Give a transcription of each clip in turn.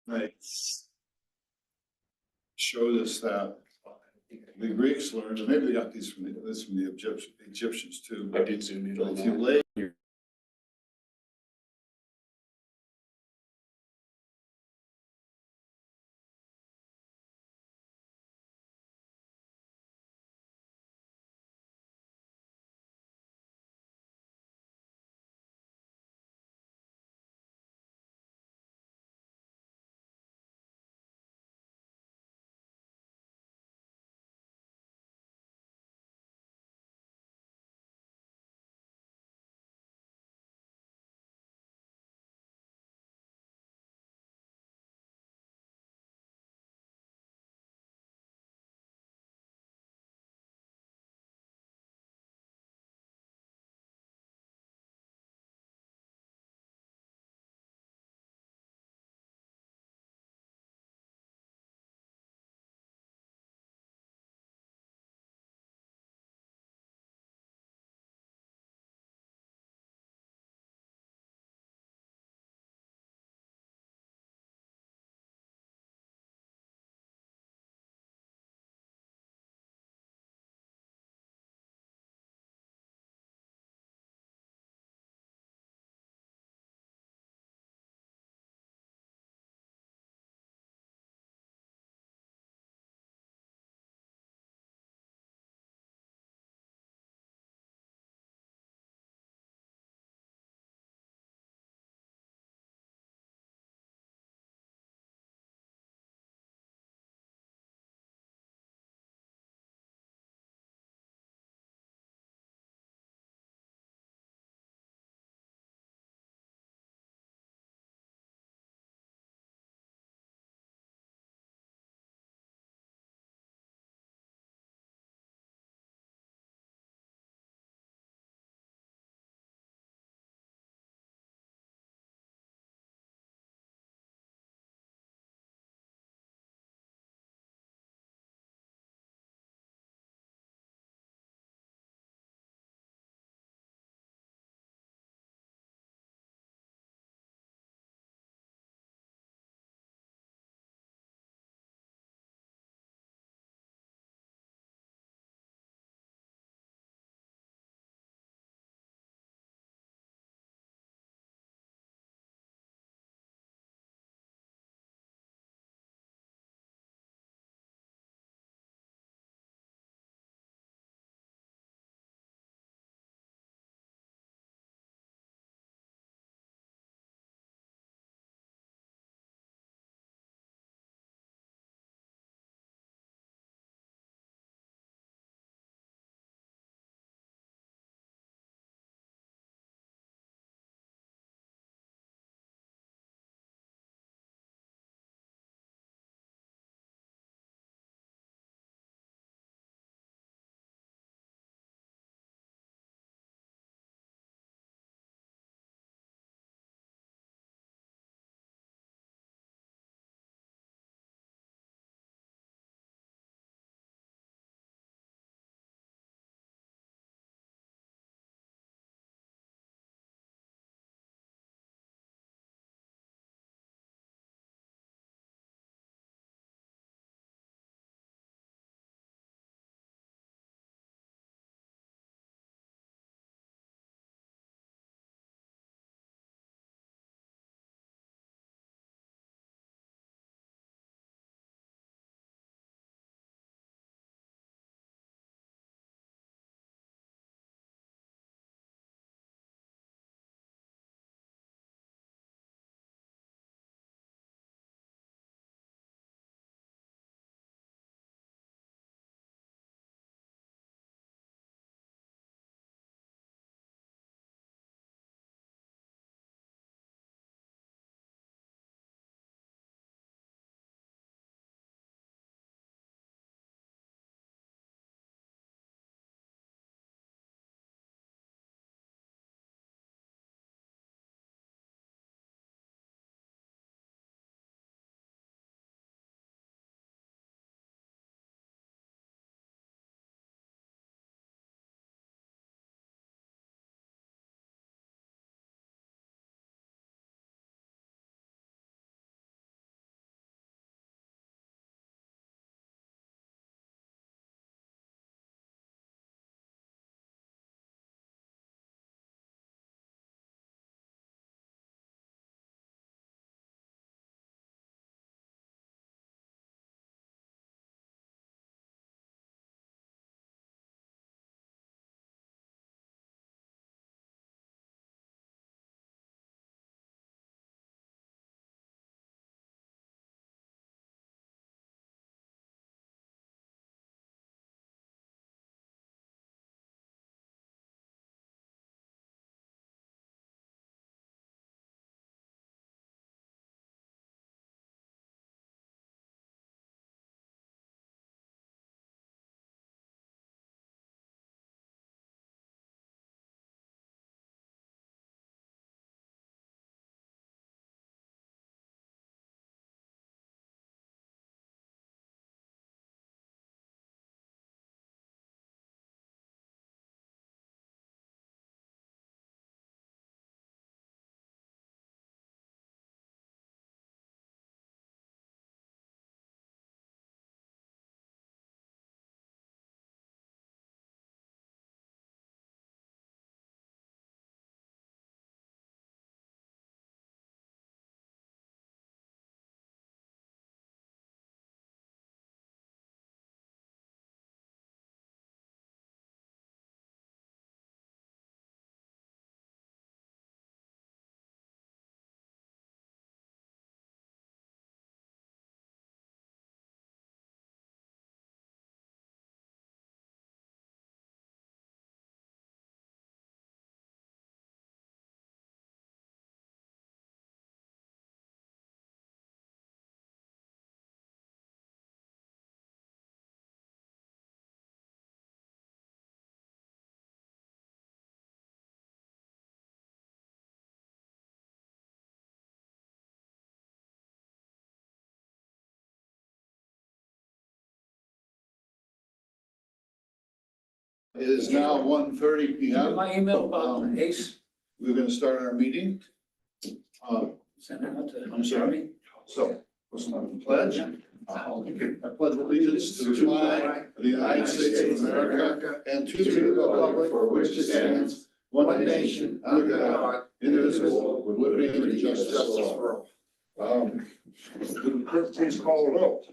they showed us that the Greeks learned, and maybe they got these from the Egyptians too. I did zoom in But on if you that. lay It is now 1:30 p.m. My email about Ace, We're gonna start our meeting. send it out to. I'm sorry. So, let's start the pledge. I pledge allegiance to the flag of the United States of America and to the republic for which it stands, one nation, under God, indivisible, with liberty and justice for all. Would the clerk please call the roll?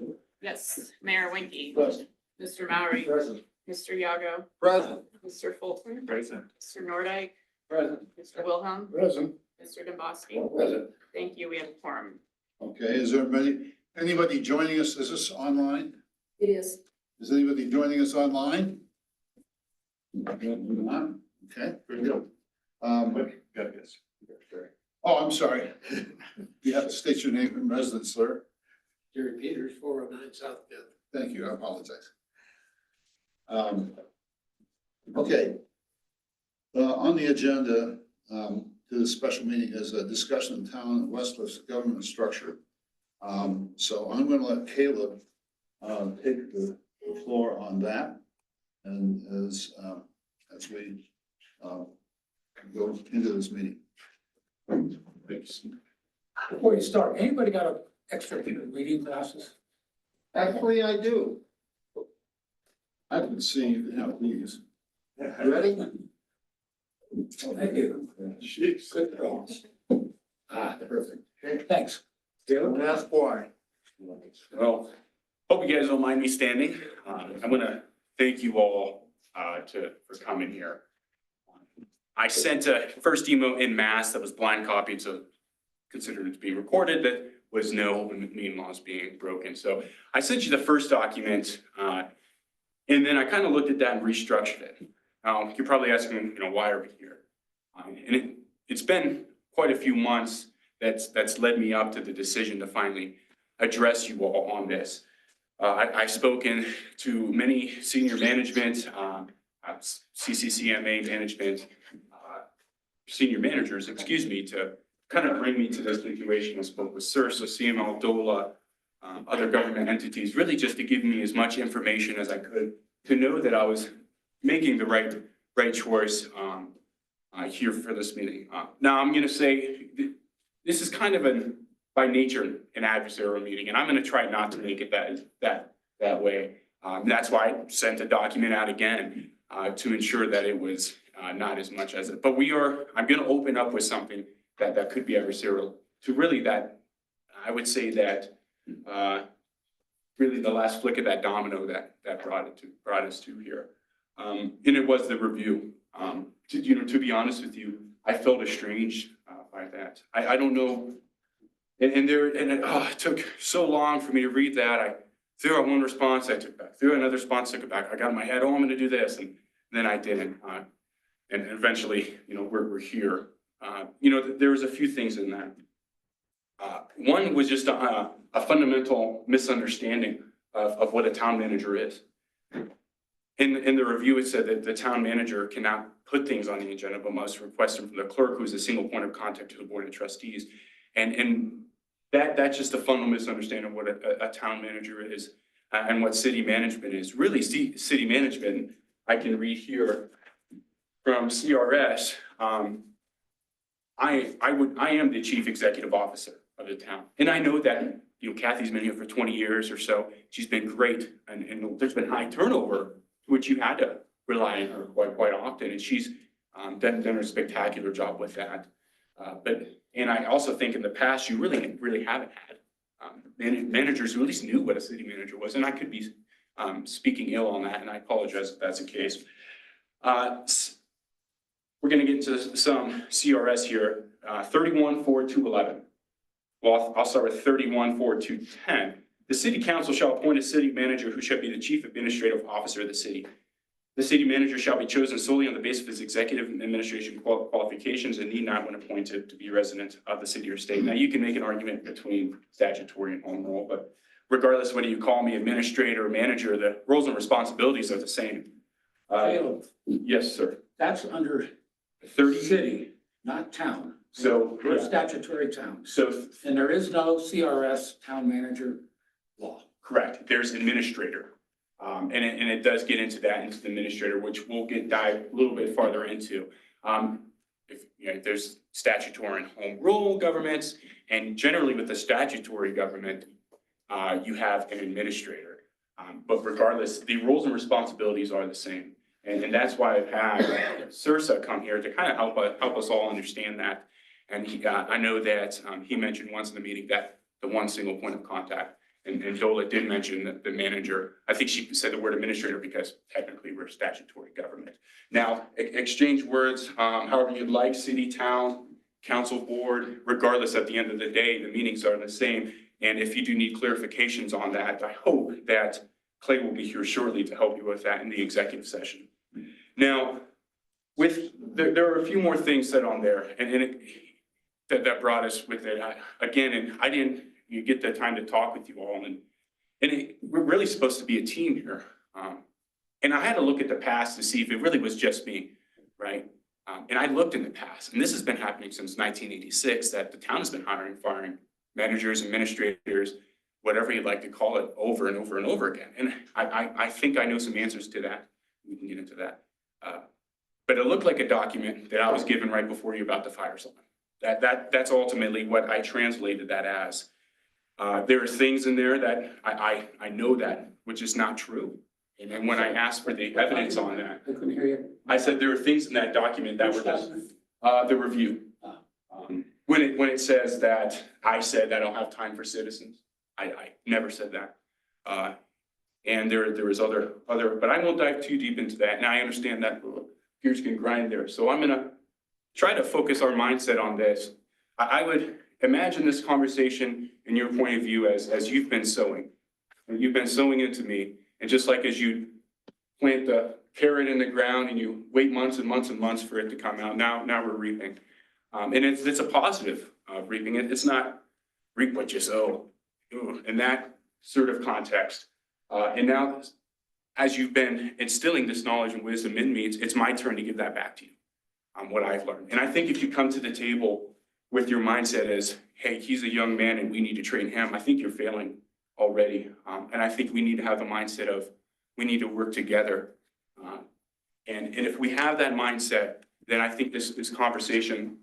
Yes, Mayor Winkie. Present. Mr. Maury. Present. Mr. Yago. Present. Mr. Fulton. Present. Mr. Nordike. Present. Mr. Wilhelm. Present. Mr. Dombrowski. Present. Thank you. We have a quorum. Okay, is there anybody joining us? Is this online? It is. Is anybody joining us online? Not? Okay, very good. Oh, I'm sorry. You have to state your name and residence, sir. Jerry Peters, 409 South Fifth. Thank you, I apologize. Okay. On the agenda, to the special meeting is a discussion of town of Westcliff's government structure. So I'm gonna let Caleb, take the floor on that. And as we, go into this meeting. Before you start, anybody got an extra reading glasses? Actually, I do. I can see you now, please. Ready? Thank you. Good call. Perfect. Thanks. Don't ask why. Well, hope you guys don't mind me standing. I'm gonna thank you all for coming here. I sent a first email in mass that was blind copied, so considered it to be recorded, that was no open meeting laws being broken. So I sent you the first document, and then I kind of looked at that and restructured it. You're probably asking, why are we here? And it's been quite a few months that's led me up to the decision to finally address you all on this. I've spoken to many senior management, CCCMA management, senior managers, to kind of bring me to this situation. I spoke with CIRSA, CML, DOLA, other government entities, really just to give me as much information as I could to know that I was making the right choice here for this meeting. Now I'm going to say this is kind of by nature an adversarial meeting, and I'm going to try not to make it that way. That's why I sent a document out again to ensure that it was not as much as it. But I'm going to open up with something that could be adversarial to really that. I would say that really the last flick of that domino that brought us to here. And it was the review. To be honest with you, I felt estranged by that. I don't know. It took so long for me to read that. I threw out one response, I took it back. Threw out another response, took it back. I got in my head, I'm going to do this, and then I didn't. And eventually, we're here. There was a few things in that. One was just a fundamental misunderstanding of what a town manager is. In the review, it said that the town manager cannot put things on the agenda, but must request them from the clerk, who's a single point of contact to the board of trustees. And that's just a fundamental misunderstanding of what a town manager is and what city management is. Really, city management, I can read here from CRS. I am the chief executive officer of the town, and I know that Kathy's been here for 20 years or so. She's been great, and there's been high turnover, which you had to rely on her quite often, and she's done a spectacular job with that. And I also think in the past you really haven't had managers who at least knew what a city manager was, and I could be speaking ill on that, and I apologize if that's the case. We're going to get into some CRS here. 31.4.2.11. Well, I'll start with 31.4.2.10. The city council shall appoint a city manager who shall be the chief administrative officer of the city. The city manager shall be chosen solely on the basis of his executive and administration qualifications and need not, when appointed, to be resident of the city or state. Now, you can make an argument between statutory and home rule, but regardless whether you call me administrator or manager, the roles and responsibilities are the same. Caleb, Yes, sir. that's under 30. city, not town. So, We're a statutory town. so And there is no CRS town manager law. correct. There's administrator. And it does get into that, into the administrator, which we'll dive a little bit farther into. If, you know, there's statutory and home rule governments, and generally with the statutory government, you have an administrator. But regardless, the roles and responsibilities are the same. And that's why I've had Sirsa come here to kind of help us all understand that. And I know that he mentioned once in the meeting that the one single point of contact. And Dola did mention that the manager, I think she said the word administrator because technically we're a statutory government. Now, exchange words, however you'd like, city, town, council, board, regardless, at the end of the day, the meetings are the same. And if you do need clarifications on that, I hope that Clay will be here shortly to help you with that in the executive session. Now, there are a few more things said on there, and that brought us with it. Again, and I didn't get the time to talk with you all, and we're really supposed to be a team here. And I had to look at the past to see if it really was just me, right? And I looked in the past, and this has been happening since 1986, that the town has been hiring, firing managers, administrators, whatever you'd like to call it, over and over and over again. And I think I know some answers to that. We can get into that. But it looked like a document that I was given right before you about to fire someone. That's ultimately what I translated that as. There are things in there that I know that, which is not true. And then when I asked for the evidence on that, I couldn't hear you. I said there are things in that document that were just, the review. When it says that I said I don't have time for citizens, I never said that. And there was other, but I won't dive too deep into that. And I understand that gears can grind there. So I'm gonna try to focus our mindset on this. I would imagine this conversation in your point of view as you've been sowing. And you've been sowing into me. And just like as you plant the carrot in the ground and you wait months and months and months for it to come out, now we're reaping. And it's a positive reaping. It's not reap what you sow in that sort of context. And now, as you've been instilling this knowledge and wisdom in me, it's my turn to give that back to you, what I've learned. And I think if you come to the table with your mindset as, hey, he's a young man and we need to train him, I think you're failing already. And I think we need to have the mindset of, we need to work together. And if we have that mindset, then I think this conversation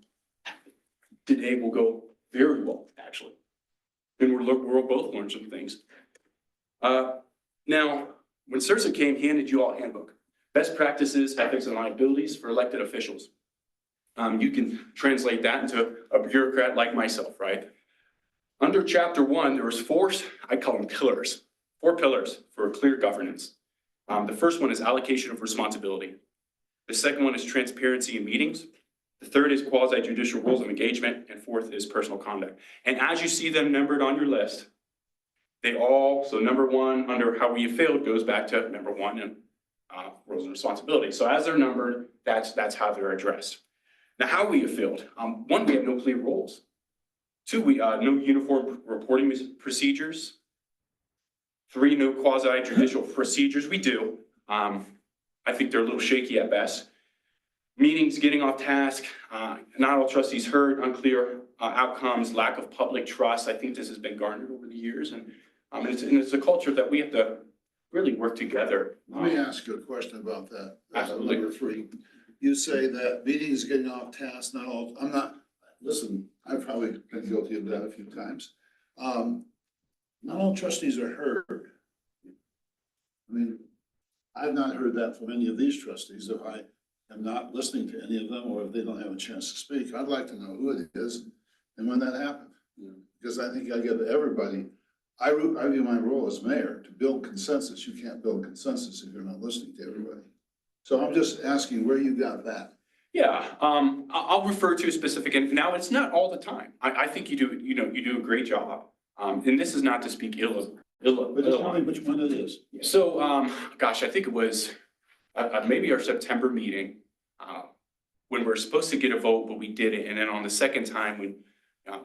today will go very well, actually. And we'll both learn some things. Now, when Sirsa came, he handed you all a handbook. Best practices, ethics, and liabilities for elected officials. You can translate that into a bureaucrat like myself, right? Under chapter 1, there was 4, I call them pillars, 4 pillars for clear governance. The first one is allocation of responsibility. The second one is transparency in meetings. The third is quasi-judicial rules of engagement, and fourth is personal conduct. And as you see them numbered on your list, they all, so number 1 under how we have failed goes back to number 1 in rules and responsibilities. So as they're numbered, that's how they're addressed. Now, how we have failed. 1, we have no clear rules. 2, we no uniform reporting procedures. 3, no quasi-judicial procedures. We do. I think they're a little shaky at best. Meetings getting off task, not all trustees heard, unclear outcomes, lack of public trust. I think this has been garnered over the years, and it's a culture that we have to really work together. Let me ask you a question about that. Absolutely. Number 3, you say that meetings getting off task, not all, listen, I've probably been guilty of that a few times. Not all trustees are heard. I mean, I've not heard that from any of these trustees. If I am not listening to any of them, or if they don't have a chance to speak, I'd like to know who it is and when that happened. Because I think I give everybody, I view my role as mayor to build consensus. You can't build consensus if you're not listening to everybody. So I'm just asking where you got that. Yeah, I'll refer to a specific, and now it's not all the time. I think you do a great job. And this is not to speak ill of. But just tell me which one it is. So, gosh, I think it was maybe our September meeting, when we're supposed to get a vote, but we didn't. And then on the second time,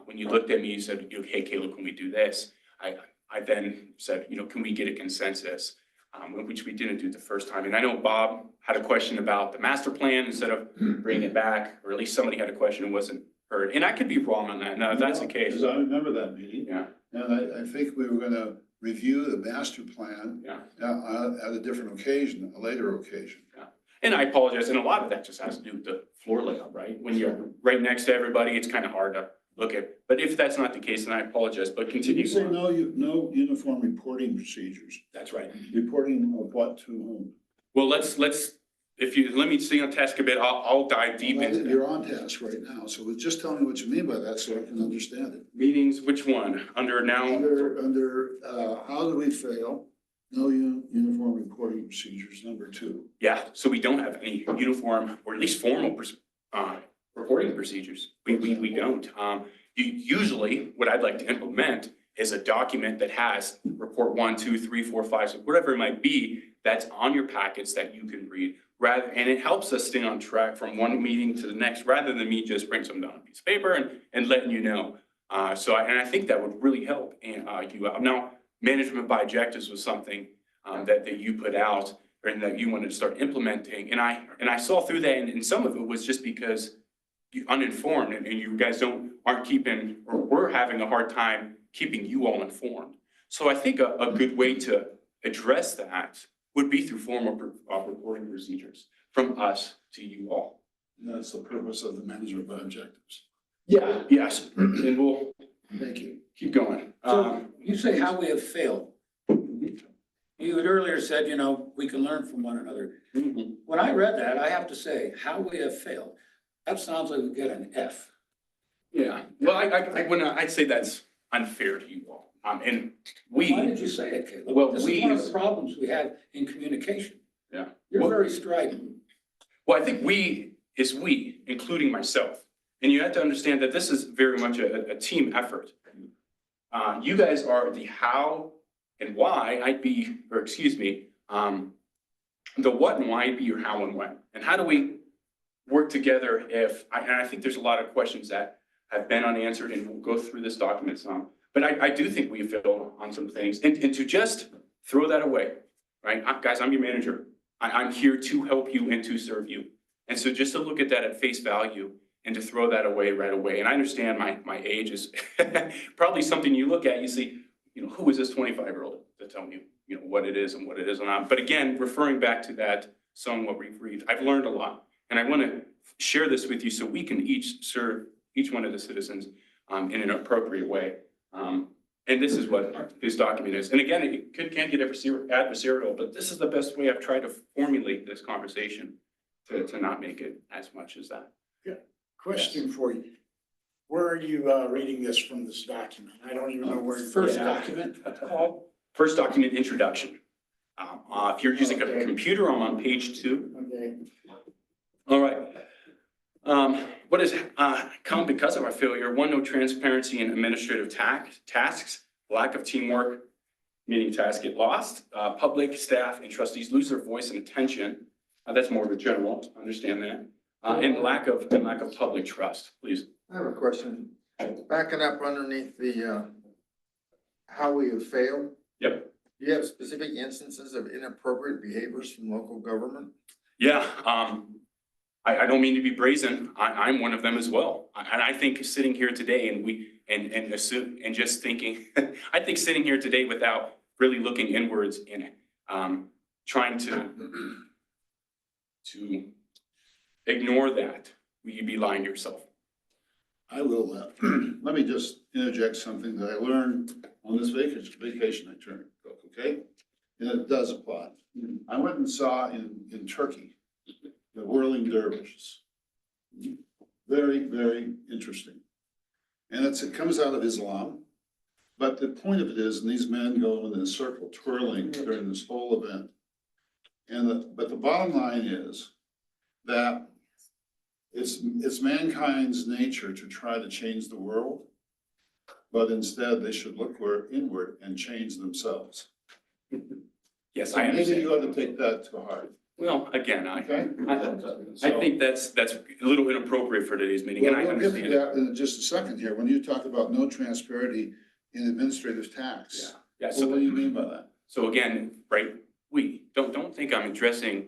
when you looked at me, you said, hey, Caleb, can we do this? I then said, can we get a consensus? Which we didn't do the first time. And I know Bob had a question about the master plan instead of bringing it back, or at least somebody had a question and wasn't heard. And I could be wrong on that. No, if that's the case. Because I remember that meeting. Yeah. And I think we were gonna review the master plan Yeah. at a different occasion, a later occasion. And I apologize, and a lot of that just has to do with the floor layout, right? When you're right next to everybody, it's kind of hard to look at. But if that's not the case, then I apologize, but Did continue. you say on. no uniform reporting procedures? That's right. Reporting of what to whom? Well, let's, if you, let me stay on task a bit, I'll dive deep into that. You're on task right now, so just tell me what you mean by that so I can understand it. Meetings, which one? Under now? Under, how do we fail? No uniform reporting procedures, number 2. Yeah, so we don't have any uniform or at least formal reporting procedures. We don't. Usually, what I'd like to implement is a document that has report 1, 2, 3, 4, 5, 6, whatever it might be, that's on your packets that you can read. And it helps us stay on track from one meeting to the next, rather than me just bring something down on a piece of paper and letting you know. And I think that would really help you out. Now, management by objectives was something that you put out and that you wanted to start implementing. And I saw through that, and some of it was just because you're uninformed and you guys aren't keeping, or we're having a hard time keeping you all informed. So I think a good way to address that would be through formal reporting procedures from us to you all. And that's the purpose of the management by objectives. Yeah. Yes, and we'll Thank you. keep going. So you say how we have failed. You had earlier said, we can learn from one another. Mhm. When I read that, I have to say, how we have failed. That sounds like we get an F. Yeah, well, I'd say that's unfair to you all. And Why did you say it, Caleb? Well, This is one of the problems we have in communication. Yeah. You're Well- very strident. Well, I think we is we, including myself. And you have to understand that this is very much a team effort. You guys are the how and why I'd be, or excuse me, the what and why I'd be your how and when. And how do we work together and I think there's a lot of questions that have been unanswered, and we'll go through this document some. But I do think we failed on some things, and to just throw that away, right? Guys, I'm your manager. I'm here to help you and to serve you. And so just to look at that at face value and to throw that away right away. And I understand my age is probably something you look at, you see, who is this 25-year-old to tell me, what it is and what it is not. But again, referring back to that song, What We've Read, I've learned a lot. And I want to share this with you so we can each serve each one of the citizens in an appropriate way. And this is what this document is. And again, it can get adversarial, but this is the best way I've tried to formulate this conversation to not make it as much as that. Question for you. Where are you reading this from, this document? I don't even know where. First Yeah. document called. First document, introduction. If you're using a computer, I'm on page 2. Okay. All right. What has come because of our failure? 1, no transparency in administrative tasks, lack of teamwork, meaning tasks get lost, public, staff, and trustees lose their voice and attention. That's more of a general, understand that. And lack of public trust, please. I have a question. Backing up underneath the, how we have failed. Yep. Do you have specific instances of inappropriate behaviors from local government? Yeah, I don't mean to be brazen. I'm one of them as well. And I think sitting here today and just thinking, I think sitting here today without really looking inwards and trying to ignore that, you'd be lying to yourself. I will, let me just interject something that I learned on this vacation I took, okay? And it does apply. I went and saw in Turkey, the whirling dervishes. Very, very interesting. And it comes out of Islam. But the point of it is, and these men go in a circle twirling during this whole event. But the bottom line is that it's mankind's nature to try to change the world, but instead they should look inward and change themselves. Yes, So I maybe understand. you ought to take that to heart, Well, again, okay? I think that's a little inappropriate for today's meeting, and I Well, we'll get to understand it. that in just a second here. When you talk about no transparency in administrative tax, Yeah, so what do you mean by that? so again, right, we, don't think I'm addressing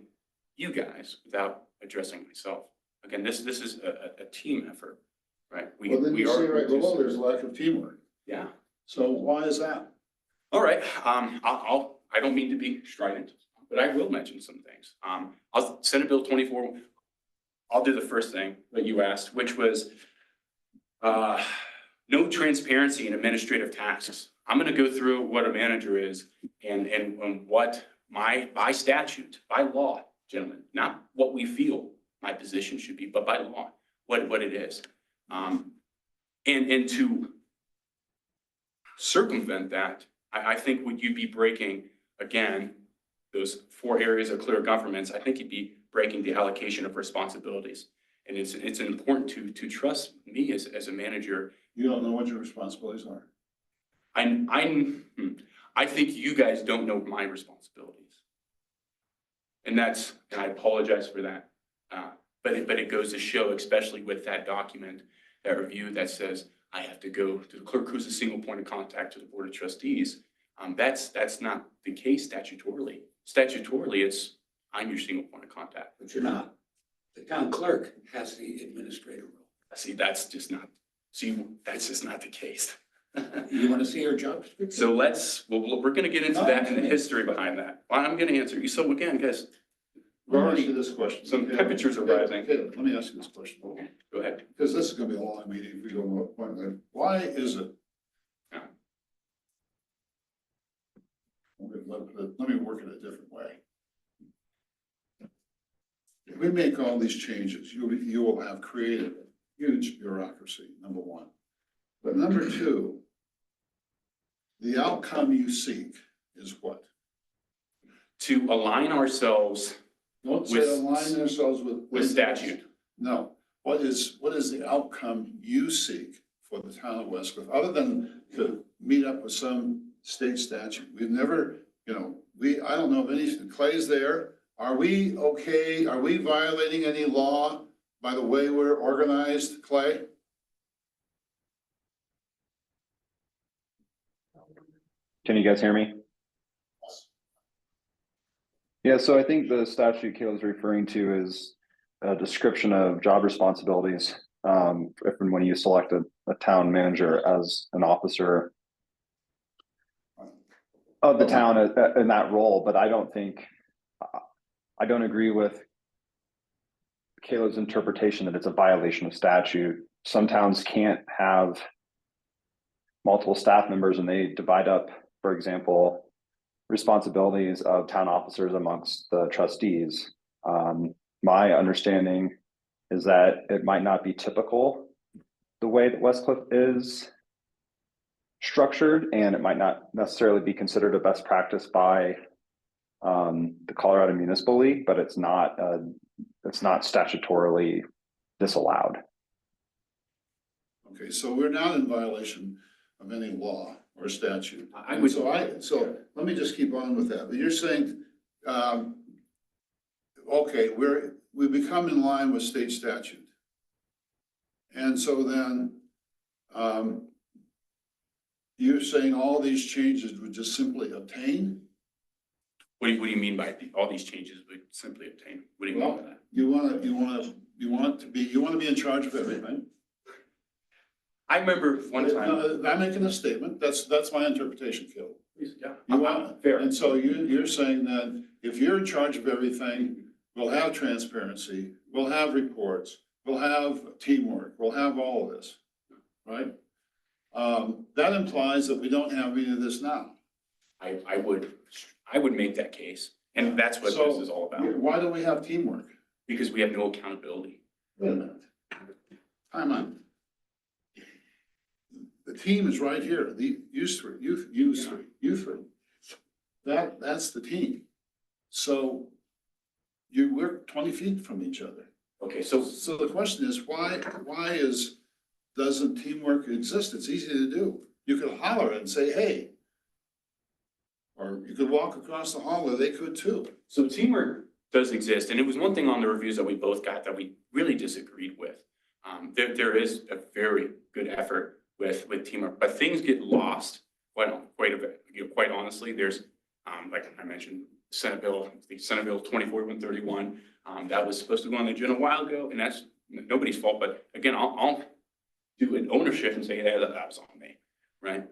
you guys without addressing myself. Again, this is a team effort, right? Well, then we you are- say right below, there's lack of teamwork. Yeah, So why is that? All right, I don't mean to be strident, but I will mention some things. Senate Bill 24, I'll do the first thing that you asked, which was no transparency in administrative tasks. I'm gonna go through what a manager is and what by statute, by law, gentlemen, not what we feel my position should be, but by law, what it is. And to circumvent that, I think would you be breaking, again, those 4 areas of clear governance, I think you'd be breaking the allocation of responsibilities. And it's important to trust me as a manager. You don't know what your responsibilities are. I think you guys don't know my responsibilities. And I apologize for that. But it goes to show, especially with that document, that review that says, I have to go to the clerk who's a single point of contact to the Board of Trustees. That's not the case statutorily. Statutorily, I'm your single point of contact. But you're not. The town clerk has the administrative role. That's just not the case. You want to see her job description? So we're gonna get into that and the history behind that. Well, I'm gonna answer you. So again, guys, Let me ask you this question. some temperatures are rising. Caleb, let me ask you this question. Go ahead. Because this is gonna be a long meeting if we go to point by. Why is it? Yeah. Let me work it a different way. If we make all these changes, you will have created a huge bureaucracy, number one. But number two, the outcome you seek is what? To align ourselves Don't say With- align ourselves with statute. No, what is the outcome you seek for the town of Westcliff, other than to meet up with some state statute? We've never, I don't know of anything. Clay's there. Are we okay? Are we violating any law by the way we're organized, Clay? Can you guys hear me? Yeah, so I think the statute Caleb's referring to is a description of job responsibilities. If and when you select a town manager as an officer of the town in that role, but I don't agree with Caleb's interpretation that it's a violation of statute. Some towns can't have multiple staff members and they divide up, for example, responsibilities of town officers amongst the trustees. My understanding is that it might not be typical the way that Westcliff is structured, and it might not necessarily be considered a best practice by the Colorado Municipal League, but it's not statutorily disallowed. Okay, so we're not in violation of any law or statute. I would- So let me just keep on with that. But you're saying, okay, we become in line with state statute. And so then, you're saying all these changes would just simply obtain? What do you mean by all these changes would simply obtain? What do you mean by that? You want to be in charge of everything? I remember one time. I'm making a statement. That's my interpretation, Caleb. Yeah, You want, fair. and so you're saying that if you're in charge of everything, we'll have transparency, we'll have reports, we'll have teamwork, we'll have all of this, right? That implies that we don't have any of this now. I would make that case, and that's what So, this is all about, why do we have teamwork? because we have no accountability. Wait a minute. Time on. The team is right here, you three. That's the team. So you work 20 feet from each other. Okay, so So the question is, doesn't teamwork exist? It's easy to do. You could holler and say, hey. Or you could walk across the hall, or they could too. So teamwork does exist, and it was one thing on the reviews that we both got that we really disagreed with. There is a very good effort with teamwork, but things get lost quite a bit. Quite honestly, there's like I mentioned, Senate Bill 24-131. That was supposed to go on the agenda a while ago, and that's nobody's fault. But again, I'll do an ownership and say, yeah, that was on me, right?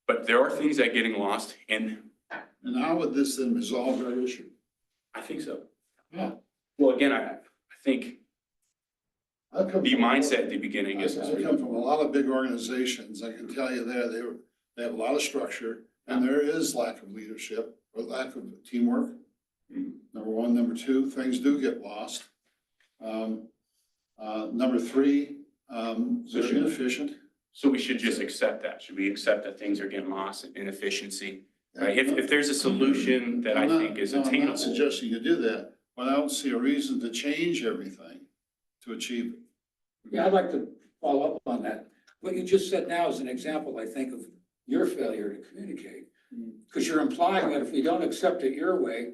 But there are things that are getting lost, and And how would this then resolve that issue? I think so. Yeah. Well, again, I think I've come the from- mindset at the beginning I is. come from a lot of big organizations. I can tell you there, they have a lot of structure and there is lack of leadership or lack of teamwork. Mhm. Number one. Number two, things do get lost. Number three, they're inefficient. So we should just accept that. Should we accept that things are getting lost in inefficiency? Right? If there's a solution that I think is No, I'm attainable. not suggesting you do that, but I don't see a reason to change everything to achieve it. Yeah, I'd like to follow up on that. What you just said now is an example, I think, of your failure to communicate. Because you're implying that if we don't accept it your way,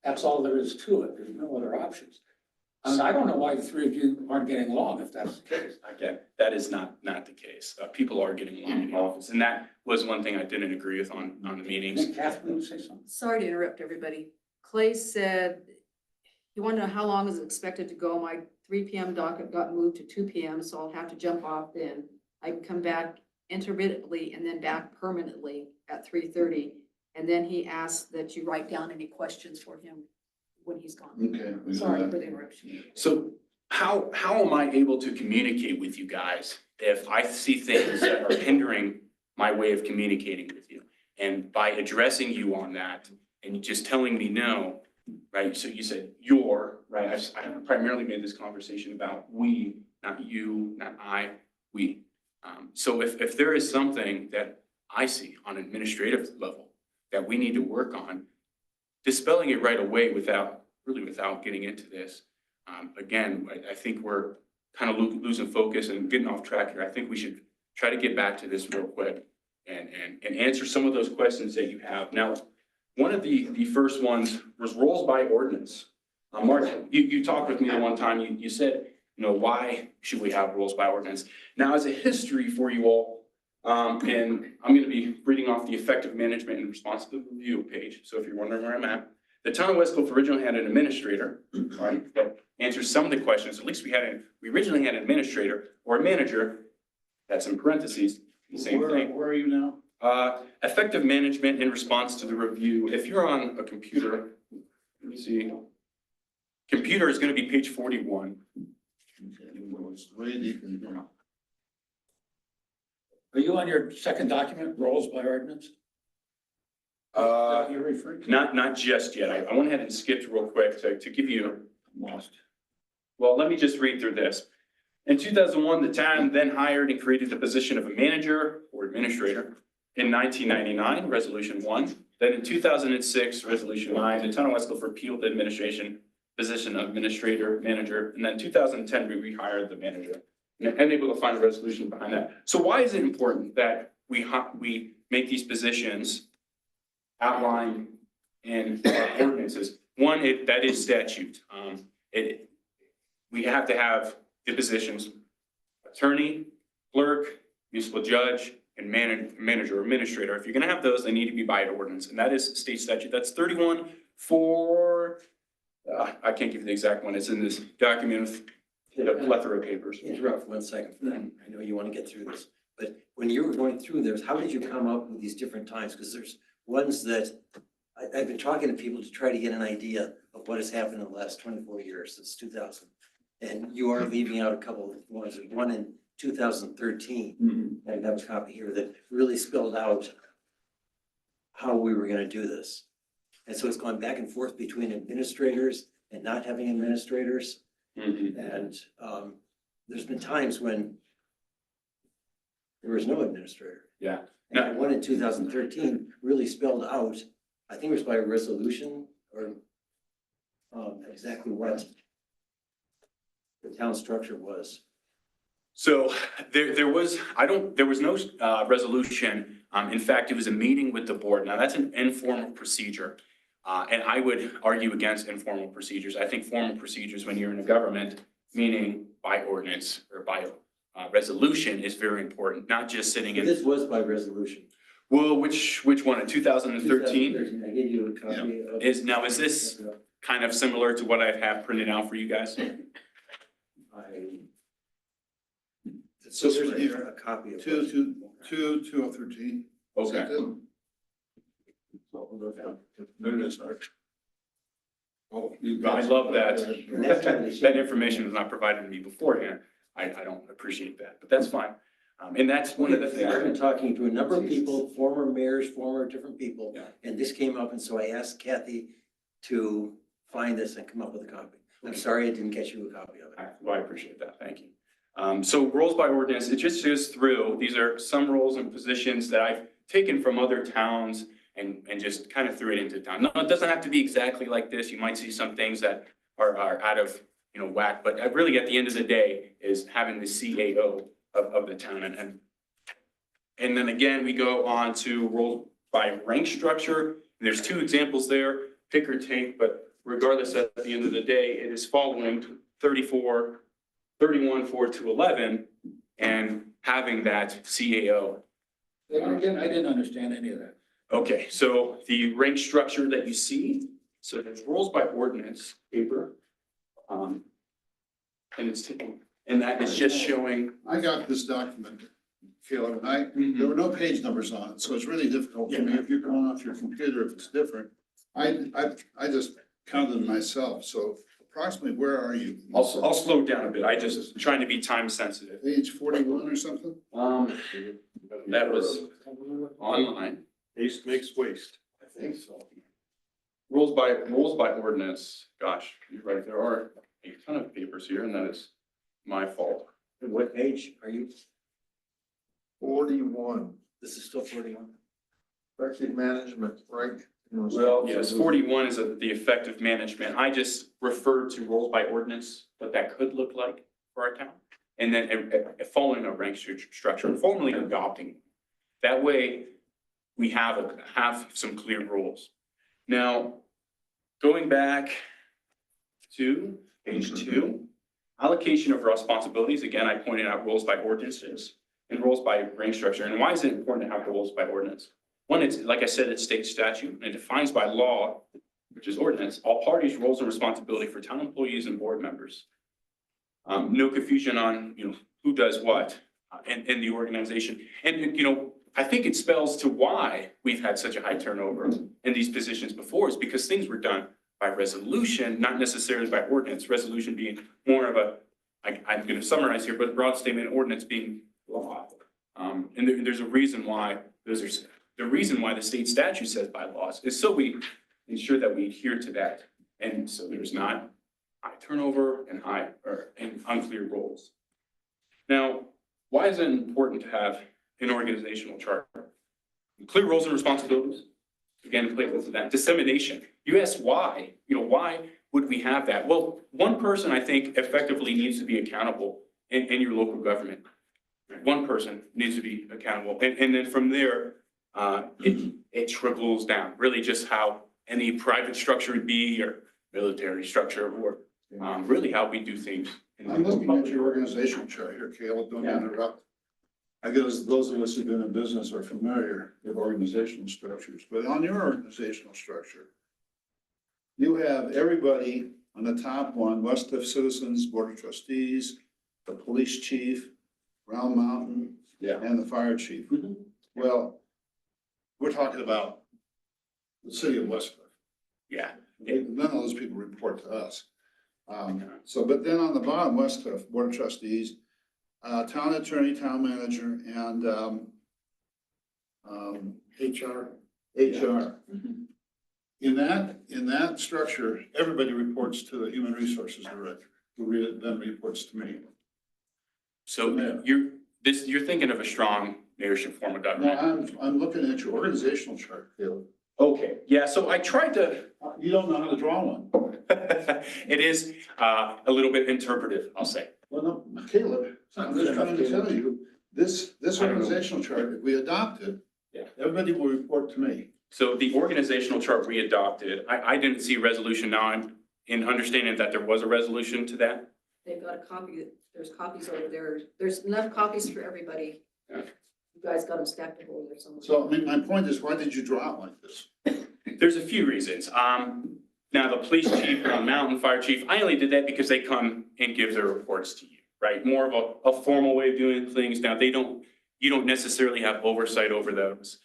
that's all there is to it. There's no other options. And I don't know why the three of you aren't getting along if that's the case. Again, that is not the case. People are getting along in the office, and that was one thing I didn't agree with on the meetings. Catherine, say something. Sorry to interrupt everybody. Clay said he wanted to know how long is it expected to go. My 3 p.m. docket got moved to 2 p.m., so I'll have to jump off then. I can come back intermittently and then back permanently at 3:30. And then he asked that you write down any questions for him when he's gone. Okay. we do Sorry that. for the interruption. So how am I able to communicate with you guys if I see things that are hindering my way of communicating with you? And by addressing you on that and just telling me no, right? So you said you're, right? I primarily made this conversation about we, not you, not I, we. So if there is something that I see on an administrative level that we need to work on, dispelling it right away without getting into this. Again, I think we're kind of losing focus and getting off track here. I think we should try to get back to this real quick and answer some of those questions that you have. Now, one of the first ones was roles by ordinance. Mark, you talked with me the one time, you said, why should we have rules by ordinance? Now, as a history for you all, and I'm gonna be reading off the effective management and responsible review page. So if you're wondering where I'm at, the town of West Cliff originally had an administrator, right, that answers some of the questions. At least we originally had an administrator or a manager, that's in parentheses, the same thing. Where are you now? Effective management in response to the review. If you're on a computer, let me see. Computer is gonna be page 41. Okay, well, it's way deep in here. Are you on your second document, roles by ordinance? You're referring to? Not just yet. I went ahead and skipped real quick to give you. Lost. Well, let me just read through this. In 2001, the town then hired and created the position of a manager or administrator. In 1999, Resolution 1. Then in 2006, Resolution 9, the town of West Cliff repealed the administration position of administrator, manager. And then 2010, we rehired the manager. And able to find a resolution behind that. So why is it important that we make these positions outlined in our ordinances? One, that is statute. We have to have the positions attorney, clerk, municipal judge, and manager or administrator. If you're gonna have those, they need to be by ordinance, and that is state statute. That's 31 I can't give you the exact one. It's in this document with a plethora of papers. Interrupt 1 second for that. I know you want to get through this, but when you were going through this, how did you come up with these different times? Because there's ones that I've been talking to people to try to get an idea of what has happened in the last 24 years since 2000. And you are leaving out a couple of ones. There's one in 2013. I have a copy here that really spelled out how we were going to do this. And so it's gone back and forth between administrators and not having administrators. And there's been times when there was no administrator. Yeah. And the one in 2013 really spelled out, I think it was by a resolution or exactly what the town structure was. So there was no resolution. In fact, it was a meeting with the board. Now, that's an informal procedure. And I would argue against informal procedures. I think formal procedures when you're in a government, meaning by ordinance or by resolution, is very important, not just sitting in. This was by resolution. Well, which one, in 2013? I gave you a copy of. Is this kind of similar to what I have printed out for you guys? So there's Here. a copy of. Two of 13. Okay. Oh, I love that. That information was not provided to me beforehand. I don't appreciate that, but that's fine. And that's one of the I've been things. talking to a number of people, former mayors, former different people, Yeah. and this came up, and so I asked Kathy to find this and come up with a copy. I'm sorry I didn't get you a copy of it. Well, I appreciate that. Thank you. So roles by ordinance, it just goes through, these are some roles and positions that I've taken from other towns and just kind of threw it into town. No, it doesn't have to be exactly like this. You might see some things that are out of, whack, but really at the end of the day is having the CAO of the town. And then again, we go on to roles by rank structure. There's two examples there, pick or take, but regardless, at the end of the day, it is following 31, 4 to 11 and having that CAO. Again, I didn't understand any of that. Okay, so the rank structure that you see, so there's roles by ordinance paper. And and that is just showing. I got this document, Caleb, and there were no page numbers on it, so it's really difficult for me if you're going off your computer if it's different. I just counted myself, so approximately where are you? I'll slow down a bit. I just trying to be time sensitive. Page 41 or something? That was online. Haste makes waste. I think so. Rules by ordinance. Gosh, you're right. There are a ton of papers here, and that is my fault. And what page are you? 41, This is still 41. effective management, right? Well, yes, 41 is the effective management. I just referred to roles by ordinance, what that could look like for our town. And then following a rank structure, formally adopting. That way, we have some clear rules. Now, going back to page 2, allocation of responsibilities. Again, I pointed out roles by ordinances and roles by rank structure. And why is it important to have roles by ordinance? One, it's, like I said, it's state statute, and it defines by law, which is ordinance, all parties' roles and responsibility for town employees and board members. No confusion on, who does what in the organization. And, I think it spells to why we've had such a high turnover in these positions before is because things were done by resolution, not necessarily by ordinance. Resolution being more of I'm going to summarize here, but broad statement, ordinance being law. And there's a reason why the reason why the state statute says bylaws is so we ensure that we adhere to that. And so there's not high turnover and unclear roles. Now, why is it important to have an organizational chart? Clear roles and responsibilities. Again, play with that. Dissemination. You ask why, why would we have that? Well, one person I think effectively needs to be accountable in your local government. One person needs to be accountable. And then from there, it trickles down, really just how any private structure would be or military structure or really how we do things. I'm looking at your organizational chart here, Caleb, don't interrupt. I guess those of us who've been in business are familiar with organizational structures, but on your organizational structure, you have everybody on the top one, West Cliff Citizens, Board of Trustees, the police chief, Round Mountain, and the fire chief. Well, we're talking about the city of West Cliff. Yeah. None of those people report to us. But then on the bottom, West Cliff, Board of Trustees, town attorney, town manager, and HR. HR. In that structure, everybody reports to the human resources director, who then reports to me. So you're thinking of a strong mayorship form of No, government. I'm looking at your organizational chart, Caleb. Okay, yeah, so I tried to, You don't know how to draw one. it is a little bit interpretive, I'll say. Well, no, Caleb, I'm just trying to tell you, this I don't know. organizational chart, if we adopt it, Yeah. everybody will report to me. So the organizational chart we adopted, I didn't see a resolution. Now I'm in understanding that there was a resolution to that. They've got a copy, there's copies over there. There's enough copies for everybody. Yeah. You guys got them stacked over there somewhere. So, I mean, my point is, why did you draw it like this? There's a few reasons. Now the police chief, mountain fire chief, I only did that because they come and give their reports to you, right? More of a formal way of doing things. Now they don't, you don't necessarily have oversight over those,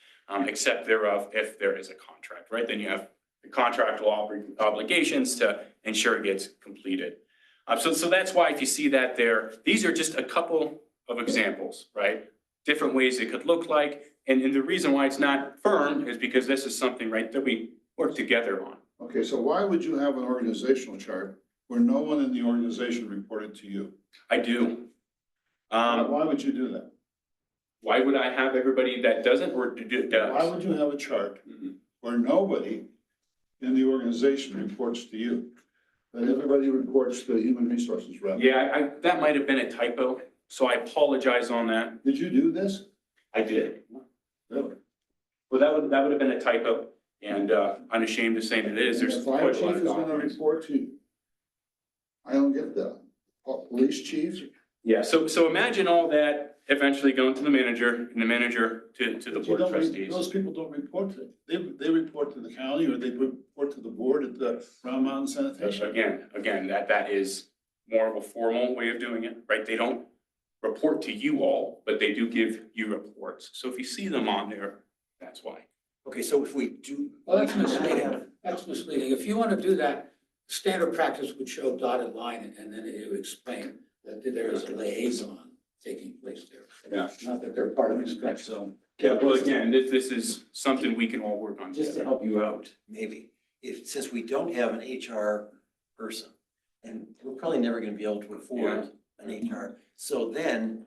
except thereof if there is a contract, right? Then you have the contractual obligations to ensure it gets completed. So that's why if you see that there, these are just a couple of examples, right? Different ways it could look like. And the reason why it's not firm is because this is something, right, that we work together on. Okay, so why would you have an organizational chart where no one in the organization reported to you? I do. Why would you do that? Why would I have everybody that doesn't or does? Why would you have a chart Mhm. where nobody in the organization reports to you? That everybody reports to human resources rep? Yeah, that might have been a typo, so I apologize on that. Did you do this? I did. Really? Well, that would have been a typo, and unashamed of saying it is, there's And the fire quite a chief lot is of gonna documents. report to you. I don't get that. Police chief? Yeah, so imagine all that eventually going to the manager and the manager to the But you board of don't re- trustees. Those people don't report to, they report to the county or they report to the board at the Round Mountain Sanitation. Again, that is more of a formal way of doing it, right? They don't report to you all, but they do give you reports. So if you see them on there, that's why. Okay, so if we do. Well, that's misleading. That's misleading. If you want to do that, standard practice would show dotted line and then it would explain that there is a liaison taking place there. Yeah. Not that they're part of the stretch zone. Yeah, well, again, this is something we can all work on Just to together. help you out, maybe, since we don't have an HR person, and we're probably never gonna be able to afford an HR, so then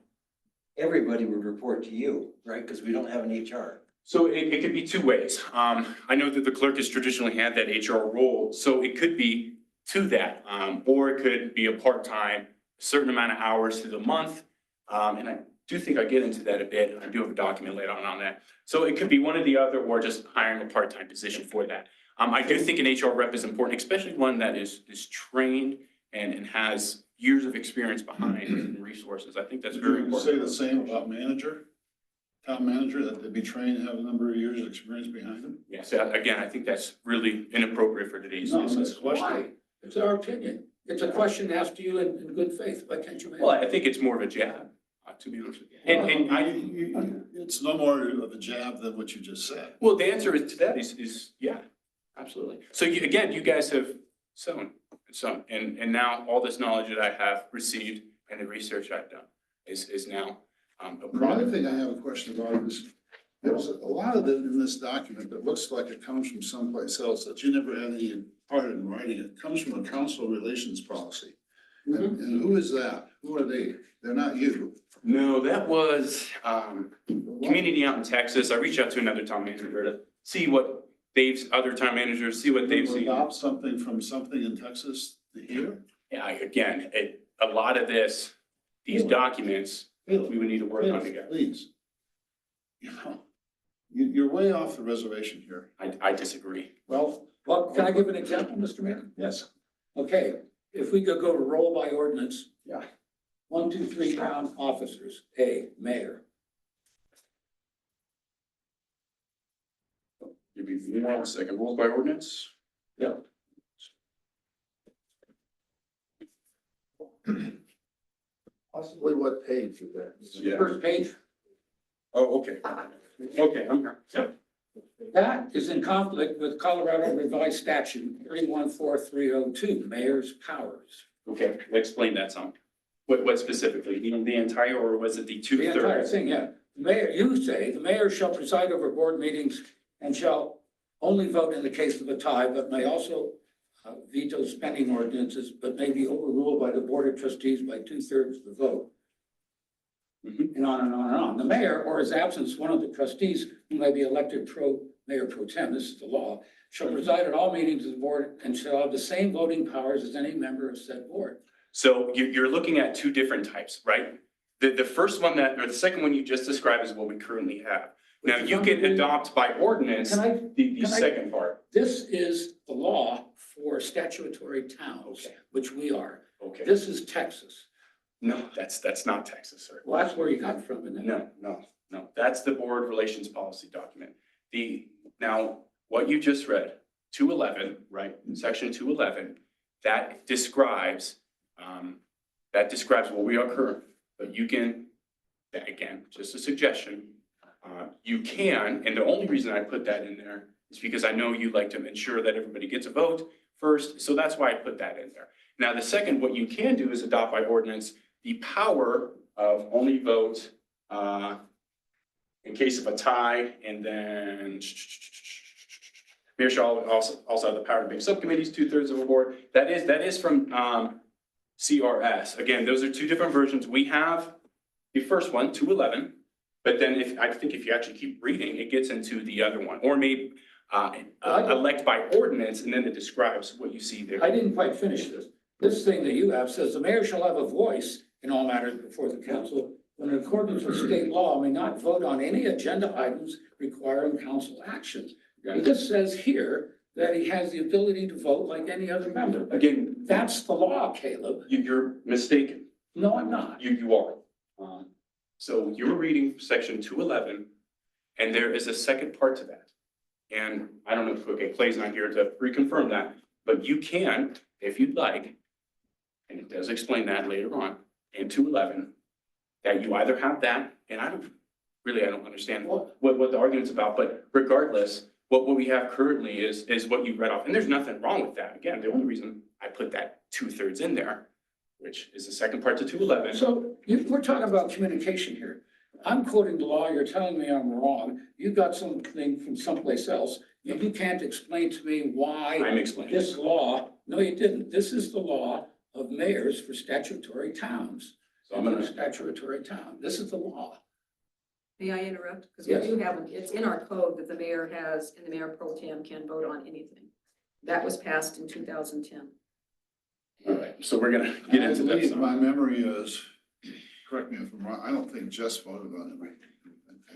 everybody would report to you, right? Because we don't have an HR. So it could be two ways. I know that the clerk has traditionally had that HR role, so it could be to that. Or it could be a part-time, certain amount of hours through the month. And I do think I get into that a bit. I do have a document later on that. So it could be one or the other, or just hiring a part-time position for that. I do think an HR rep is important, especially one that is trained and has years of experience behind and resources. I think that's very Would you important. say the same about manager? Town manager, that they'd be trained and have a number of years of experience behind them? Yes, again, I think that's really inappropriate for today's. No, that's a question. Why? It's our opinion. It's a question asked to you in good faith. Why can't you answer? Well, I think it's more of a jab, to be honest with you. And It's no more of a jab than what you just said. well, the answer to that is, yeah, absolutely. So you, again, you guys have sown, and now all this knowledge that I have received and the research I've done is now a The other product. thing I have a question about is, there's a lot of it in this document that looks like it comes from someplace else, that you never had any part in writing. It comes from a council relations policy. And who is that? Who are they? They're not you. No, that was community out in Texas. I reached out to another town manager to see what other town managers, see what they've seen. Adopt something from something in Texas to here? Yeah, again, a lot of these documents, we would need to work on together. Please. You know, you're way off the reservation here. I disagree. Well, can I give an example, Mr. Mayor? Yes. Okay, if we could go to roll by ordinance. Yeah. 1, 2, 3 town officers. A, mayor. Give me 1 second. Rules by ordinance? Yeah. Possibly what page is that? Yeah. First page. Oh, okay. Okay, I'm here. Yep. That is in conflict with Colorado Revised Statute 314302, mayor's powers. Okay, explain that some. What specifically? The entire, or was it the The entire 2/3? thing, yeah. Mayor, you say, the mayor shall preside over board meetings and shall only vote in the case of a tie, but may also veto spending ordinances, but may be overruled by the board of trustees by 2/3 of the vote. Mhm. And on and on and on. The mayor or his absence, one of the trustees who may be elected mayor pro tem, this is the law, shall preside at all meetings of the board and shall have the same voting powers as any member of said board. So you're looking at two different types, right? The first one or the second one you just described is what we currently have. Now, you can adopt by ordinance Can I the can I- second part. This is the law for statutory towns, Okay. which we are. Okay. This is Texas. No, that's not Texas, sir. Well, that's where you got it from. Isn't it? No. That's the board relations policy document. Now, what you just read, 211, right, section 211, that describes what we are currently. But you can that again, just a suggestion. You can, and the only reason I put that in there is because I know you like to ensure that everybody gets a vote first, so that's why I put that in there. Now, the second, what you can do is adopt by ordinance the power of only vote in case of a tie, and then mayor shall also have the power to make subcommittees, 2/3 of a board. That is from CRS. Again, those are two different versions. We have the first one, 211, but then I think if you actually keep reading, it gets into the other one, or maybe elect by ordinance, and then it describes what you see there. I didn't quite finish this. This thing that you have says the mayor shall have a voice in all matters before the council, when in accordance with state law may not vote on any agenda items requiring council action. It just says here that he has the ability to vote like any other member. Again, That's the law, Caleb. you're mistaken. No, I'm not. You are. So you're reading section 211, and there is a second part to that. And I don't know if, okay, Clay's not here to reconfirm that, but you can, if you'd like, and it does explain that later on in 211, that you either have that, and I don't understand what the argument's about, but regardless, what we have currently is what you read off, and there's nothing wrong with that. Again, the only reason I put that 2/3 in there, which is the second part to 211. So we're talking about communication here. I'm quoting the law, you're telling me I'm wrong. You got something from someplace else. And you can't explain to me why I'm explaining. this law, no, you didn't. This is the law of mayors for statutory towns. So I'm gonna, Statutory town. This is the law. May I interrupt? Because Yes. we do have, it's in our code that the mayor has, and the mayor pro tem can vote on anything. That was passed in 2010. all right, so we're gonna get I into believe that. my memory is, correct me if I'm wrong, I don't think Jess voted on it.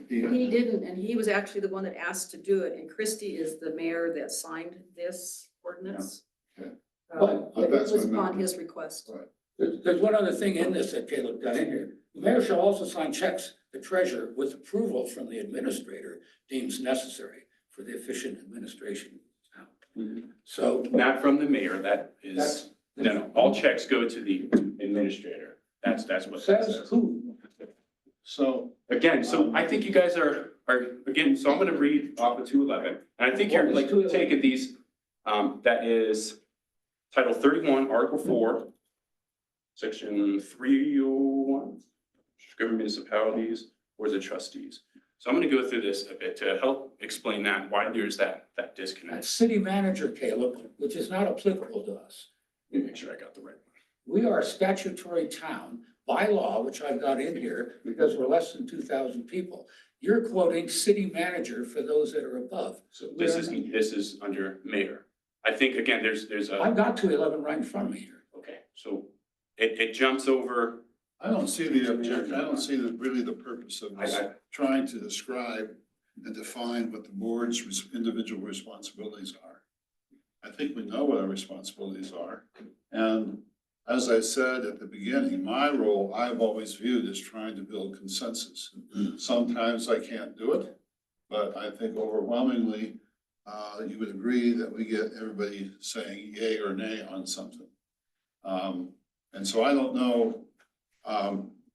He didn't, and he was actually the one that asked to do it, and Christie is the mayor that signed this ordinance. Yeah. Okay. But But it that's was my upon memory. his request. There's one other thing in this that Caleb got in here. The mayor shall also sign checks to treasurer with approval from the administrator deems necessary for the efficient administration. So Not from the mayor, that is, that's. no, all checks go to the administrator. That's what that Says says. who? So, Again, so I think you guys are, again, so I'm gonna read off of 211, and I think you're like taking these, that is Title 31, Article 4, Section 301, government municipalities, boards of trustees. So I'm gonna go through this a bit to help explain that, why there's that disconnect. That's city manager, Caleb, which is not applicable to us. Let me make sure I got the right one. We are a statutory town by law, which I've got in here because we're less than 2,000 people. You're quoting city manager for those that are above. So this is under mayor. I think, again, there's I've a, got 211 right in front of me here. okay, so it jumps over. I don't see the object, I don't see really the purpose of this, I- trying to describe and define what the board's individual responsibilities are. I think we know what our responsibilities are. And as I said at the beginning, my role, I've always viewed as trying to build consensus. Sometimes I can't do it, but I think overwhelmingly, you would agree that we get everybody saying yay or nay on something. And so I don't know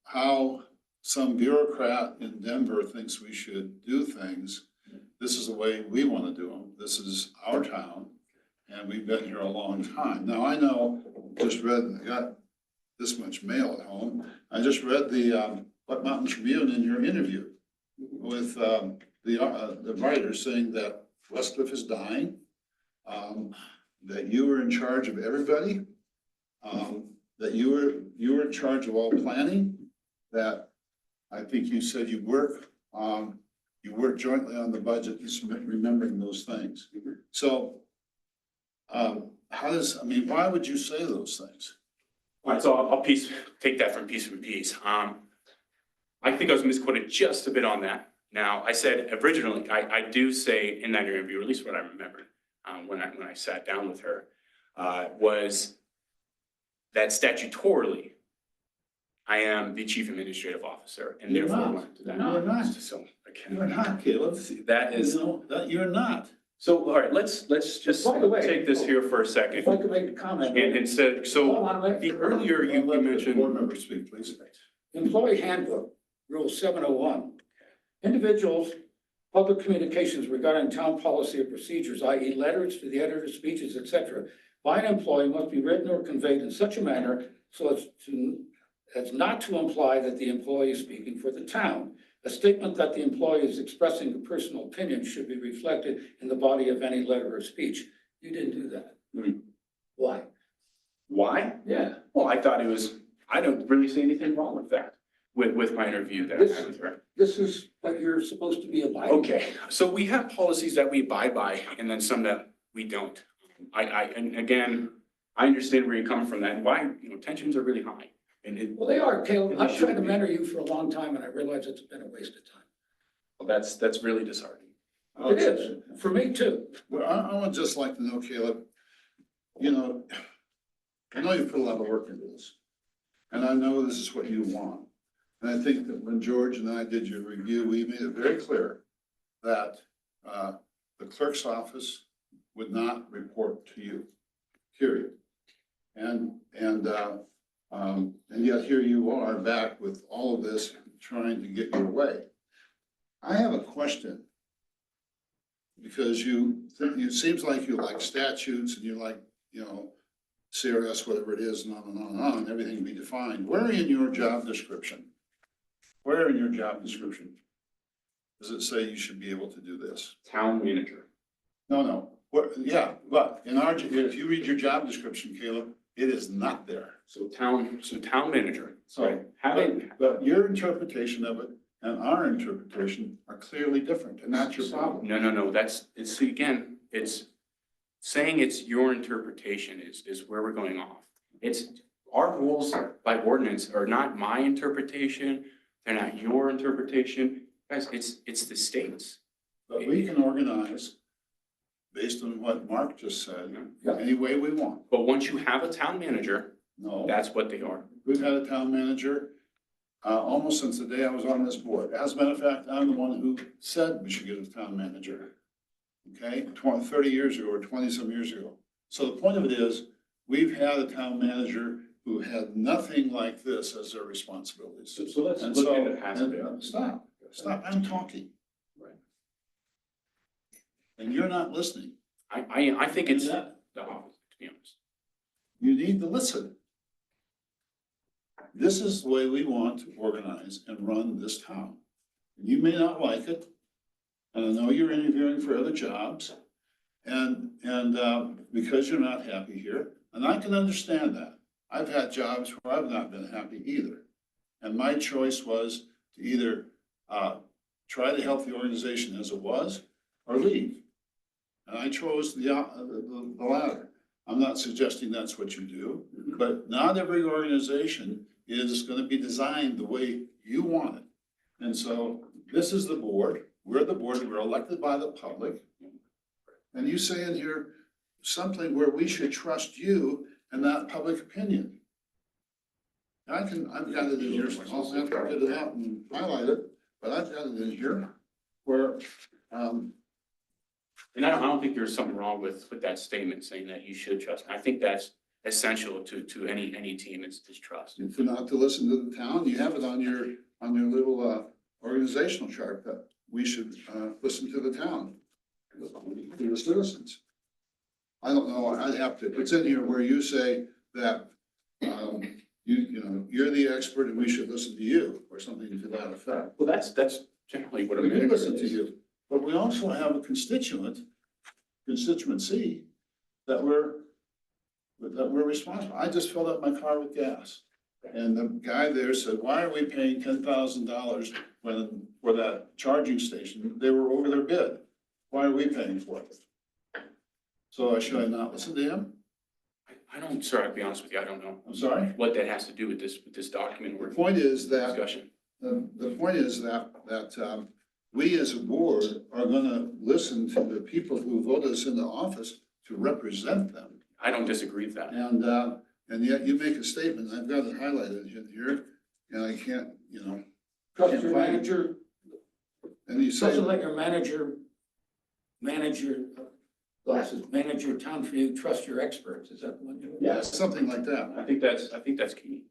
how some bureaucrat in Denver thinks we should do things. This is the way we want to do them. This is our town, and we've been here a long time. Now, I know, just read, I got this much mail at home. I just read the Buck Mountain Tribune in your interview with the writer saying that Westcliff is dying, that you were in charge of everybody, that you were in charge of all planning, that I think you said you work jointly on the budget, just remembering those things. So, why would you say those things? All right, so I'll take that from piece. I think I was misquoted just a bit on that. Now, I said originally, I do say in that interview, or at least what I remembered, when I sat down with her, was that statutorily, I am the chief administrative officer, and You're therefore not. went to that. No, you're not. So, You're again, not, Caleb. that is, That you're not. so, all right, let's just By the way- take this here for a If second. I could make a comment. And instead, so Hold on, the earlier you Let the mentioned. board member speak, please. Employee handbook Rule 701. Individuals, public communications regarding town policy or procedures, i.e. letters to the editor, speeches, etc., by an employee must be written or conveyed in such a manner so as not to imply that the employee is speaking for the town. A statement that the employee is expressing a personal opinion should be reflected in the body of any letter or speech. You didn't do that. Hmm. Why? Why? Yeah. Well, I thought it was, I don't really see anything wrong with that, with my interview that I had with her. This is what you're supposed to be abiding. Okay, so we have policies that we abide by and then some that we don't. And again, I understand where you're coming from that, and why, tensions are really high. And Well, they are, Caleb. I've tried to shouldn't be. mentor you for a long time and I realize it's been a waste of time. that's really disheartening. It is, for me too. Well, I would just like to know, Caleb, I know you put a lot of work into this. And I know this is what you want. And I think that when George and I did your review, we made it very clear that the clerk's office would not report to you, period. And yet here you are back with all of this trying to get your way. I have a question. Because it seems like you like statutes and you like, CRS, whatever it is, and on and on and on, everything be defined. Where in your job description? Where in your job description does it say you should be able to do this? Town manager. No, but if you read your job description, Caleb, it is not there. So town manager. So, but your interpretation of it and our interpretation are clearly different, and that's your problem. No, it's saying it's your interpretation is where we're going off. It's our rules by ordinance are not my interpretation, they're not your interpretation. Guys, it's the state's. But we can organize based on what Mark just said, any way we want. But once you have a town manager, No, that's what they are. we've had a town manager almost since the day I was on this board. As a matter of fact, I'm the one who said we should get a town manager. Okay, 30 years ago or 20-some years ago. So the point of it is, we've had a town manager who had nothing like this as their responsibilities. So let's And look so, at the past. stop, I'm talking. Right. And you're not listening. I think it's And the that- opposite, to be honest. You need to listen. This is the way we want to organize and run this town. You may not like it, and I know you're interviewing for other jobs, and because you're not happy here, and I can understand that. I've had jobs where I've not been happy either. And my choice was to either try to help the organization as it was or leave. And I chose the latter. I'm not suggesting that's what you do, but not every organization is going to be designed the way you want it. And so this is the board. We're the board. We're elected by the public. And you say in here something where we should trust you and not public opinion. I've got it in here. I'll have to get it out and highlight it, but I've got it in here where, And I don't think there's something wrong with that statement saying that you should trust. I think that's essential to any team is trust. if you're not to listen to the town, you have it on your little organizational chart that we should listen to the town, to the citizens. I don't know, I'd have to, it's in here where you say that you're the expert and we should listen to you, or something to that effect. Well, that's generally what a We do manager listen to is. you, but we also have a constituency that we're responsible. I just filled up my car with gas. And the guy there said, why are we paying $10,000 when, for that charging station? They were over their bid. Why are we paying for it? So should I not listen to him? I don't, sir, I'll be honest with you, I don't know I'm sorry? what that has to do with this document The or point is that, discussion. the point is that we as a board are gonna listen to the people who voted us into office to represent them. I don't disagree with that. And yet you make a statement, I've got it highlighted in here, and I can't, Trust your manager, and you say, doesn't let your manager manage your town for you, trust your experts. Is that the one you? yeah, something like that. I think that's key.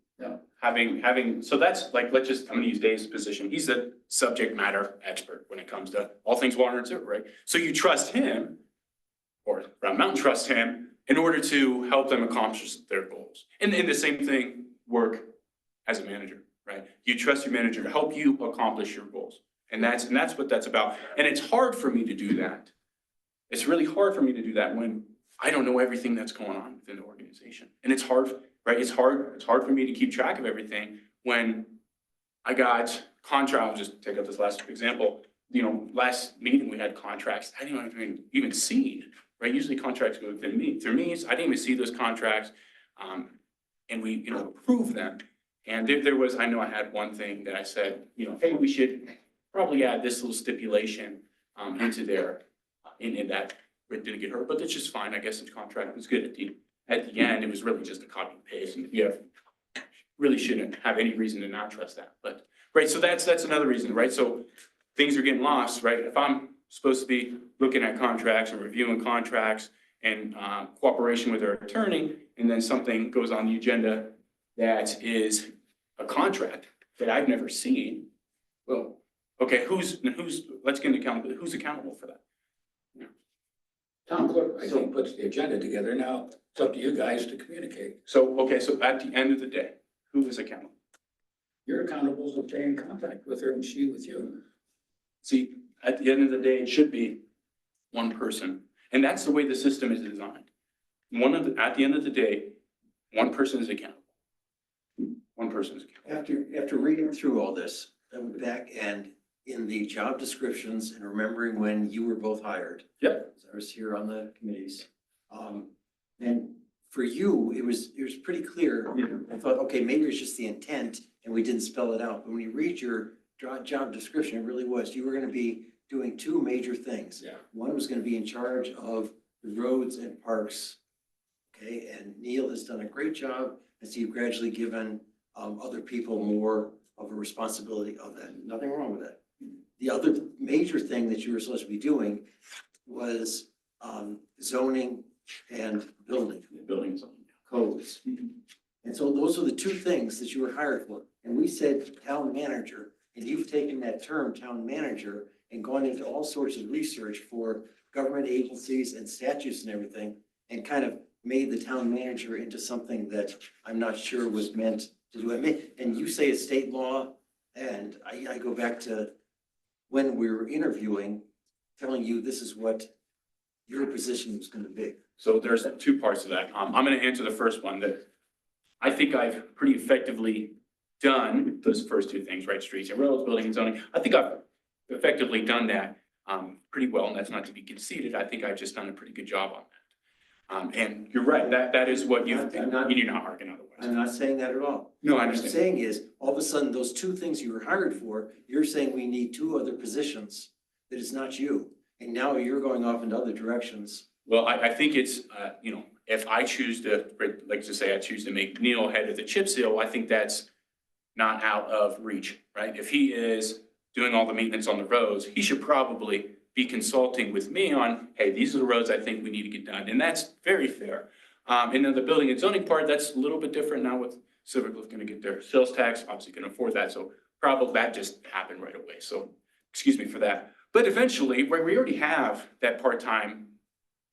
having, so that's like, I'm gonna use Dave's position. He's the subject matter expert when it comes to all things water and sewer, right? So you trust him, or Round Mountain trusts him in order to help them accomplish their goals. And the same thing work as a manager, right? You trust your manager to help you accomplish your goals. And that's what that's about. And it's hard for me to do that. It's really hard for me to do that when I don't know everything that's going on within the organization. And it's hard, right? It's hard for me to keep track of everything when I got contract. I'll just take up this last example. You know, last meeting we had contracts I didn't even see, right? Usually contracts go through me. So I didn't even see those contracts. And we, approve them. And there was, I know I had one thing that I said, hey, we should probably add this little stipulation into there, in that it didn't get hurt, but that's just fine. I guess the contract was good at the end. It was really just a copy and paste, and really shouldn't have any reason to not trust that. But right, so that's another reason, right? So things are getting lost, right? If I'm supposed to be looking at contracts and reviewing contracts and cooperation with our attorney, and then something goes on the agenda that is a contract that I've never seen, well, okay, let's get an accountability. Who's accountable for that? Town clerk, I think, puts the agenda together. Now, it's up to you guys to communicate. So, okay, so at the end of the day, who is accountable? You're accountable for staying in contact with her and she with you. See, at the end of the day, it should be one person. And that's the way the system is designed. At the end of the day, one person is accountable. One person is accountable. After reading through all this, I went back and in the job descriptions and remembering when you were both hired. Yep. I was here on the committees. And for you, it was pretty clear. I thought, okay, maybe it's just the intent and we didn't spell it out. But when you read your job description, it really was, you were gonna be doing two major things. Yeah. One was gonna be in charge of the roads and parks. Okay, and Neil has done a great job as you've gradually given other people more of a responsibility of that. Nothing wrong with that. The other major thing that you were supposed to be doing was zoning and building codes. And so those are the two things that you were hired for. And we said town manager, and you've taken that term, town manager, and gone into all sorts of research for government agencies and statutes and everything, and kind of made the town manager into something that I'm not sure was meant to do. And you say it's state law, and I go back to when we were interviewing, telling you this is what your position was gonna be. So there's two parts of that. I'm gonna answer the first one, that I think I've pretty effectively done those first two things, right? Streets and roads, building and zoning. I think I've effectively done that pretty well, and that's not to be conceited. I think I've just done a pretty good job on that. And you're right, that is what you're not arguing otherwise. I'm not saying that at all. No, I What I'm understand. saying is, all of a sudden, those two things you were hired for, you're saying we need two other positions, that it's not you. And now you're going off into other directions. Well, I think it's, if I choose to, like to say, I choose to make Neil head of the chip seal, I think that's not out of reach, right? If he is doing all the maintenance on the roads, he should probably be consulting with me on, hey, these are the roads I think we need to get done. And that's very fair. And then the building and zoning part, that's a little bit different now with Civic Lift gonna get their sales tax, obviously can afford that. So probably that just happened right away. So excuse me for that. But eventually, where we already have that part-time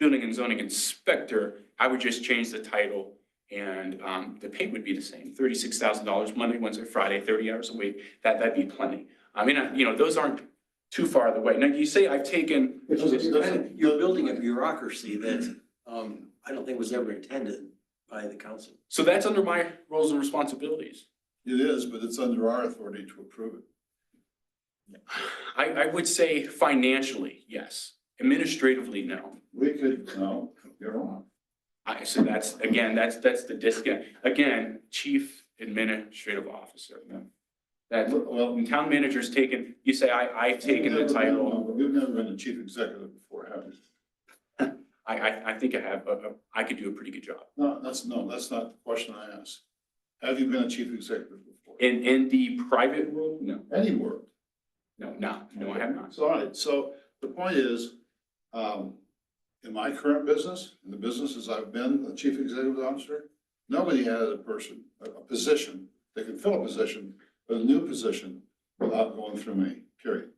building and zoning inspector, I would just change the title and the pay would be the same, $36,000 Monday, Wednesday, Friday, 30 hours a week. That'd be plenty. I mean, those aren't too far away. Now you say I've taken. You're building a bureaucracy that I don't think was ever intended by the council. So that's under my roles and responsibilities. It is, but it's under our authority to approve it. I would say financially, yes. Administratively, no. No, you're wrong. So that's the disconnect. Again, chief administrative officer. That, well, when town manager's taken, you say, I've taken the title. You've never been a chief executive before, have you? I think I have, I could do a pretty good job. No, that's not the question I asked. Have you been a chief executive before? In the private world, no. Anywhere. No, I have not. So, all right, so the point is, in my current business, in the businesses I've been a chief executive officer, nobody had a position They can fill a position, but a new position without going through me, period.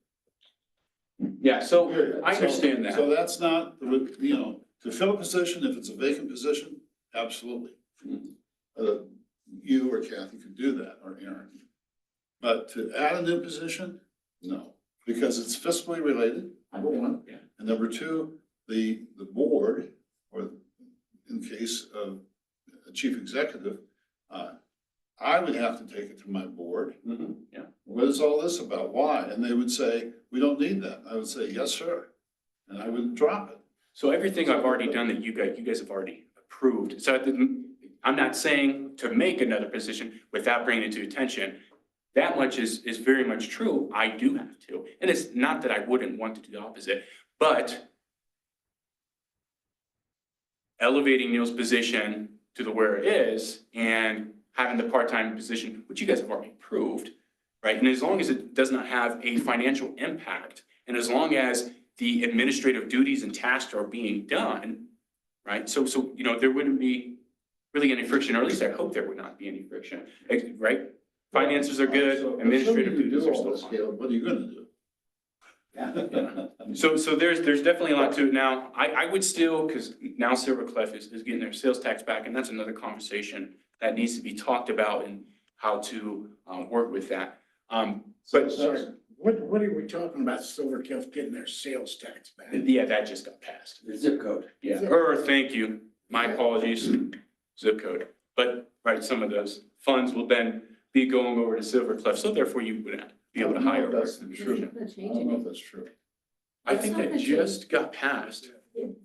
Yeah, so Period. I understand that. So that's not, you know, to fill a position, if it's a vacant position, absolutely. You or Kathy could do that, or Aaron. But to add a new position, no, because it's fiscally related, number one. Yeah. And number two, the board, or in case of a chief executive, I would have to take it to my board. Yeah. What is all this about? Why? And they would say, we don't need that. I would say, yes, sir. And I would drop it. So everything I've already done that you guys have already approved. So I'm not saying to make another position without bringing it to attention. That much is very much true. I do have to. And it's not that I wouldn't want to do the opposite, but elevating Neil's position to the where it is and having the part-time position, which you guys have already approved, right? And as long as it does not have a financial impact, and as long as the administrative duties and tasks are being done, right? So, you know, there wouldn't be really any friction, or at least I hope there would not be any friction, right? Finances are good, So administrative assuming you duties do are all still this, fine. Caleb, what are you gonna do? So there's definitely a lot to it now. I would still, because now Silver Cliff is getting their sales tax back, and that's another conversation that needs to be talked about and how to work with that. But Sorry, what are we talking about, Silver Cliff getting their sales tax back? yeah, that just got passed. The zip code. Yeah, or thank you, my apologies, zip code. But, right, some of those funds will then be going over to Silver Cliff, so therefore you would be able to hire a That's person. true. It's not I don't changing know it. if that's true. I think It's not that gonna just got passed.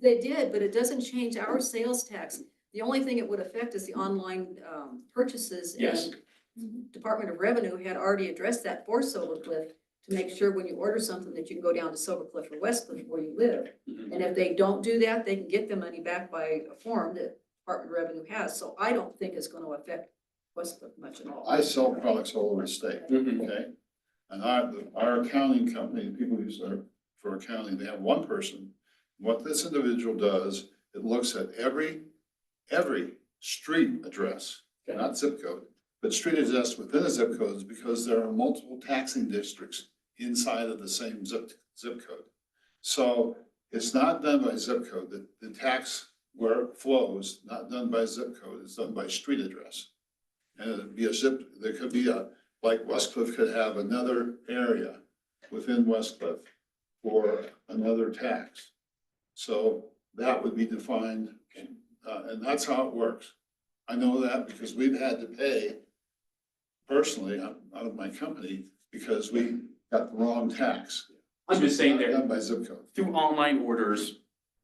They did, but it doesn't change our sales tax. The only thing it would affect is the online purchases. Yes. And Department of Revenue had already addressed that for Silver Cliff to make sure when you order something that you can go down to Silver Cliff or West Cliff where you live. Mhm. And if they don't do that, they can get the money back by a form that Department of Revenue has. So I don't think it's gonna affect West Cliff much at all. I sell products all over the state, Mhm. okay? And our accounting company, people use for accounting, they have one person. What this individual does, it looks at every street address, not zip code, but street address within a zip codes, because there are multiple taxing districts inside of the same zip code. So it's not done by zip code. The tax where it flows, not done by zip code, it's done by street address. And it'd be there could be like West Cliff could have another area within West Cliff for another tax. So that would be defined, and that's how it works. I know that because we've had to pay personally out of my company because we got the wrong tax. I'm just saying Not that done by zip code. through online orders,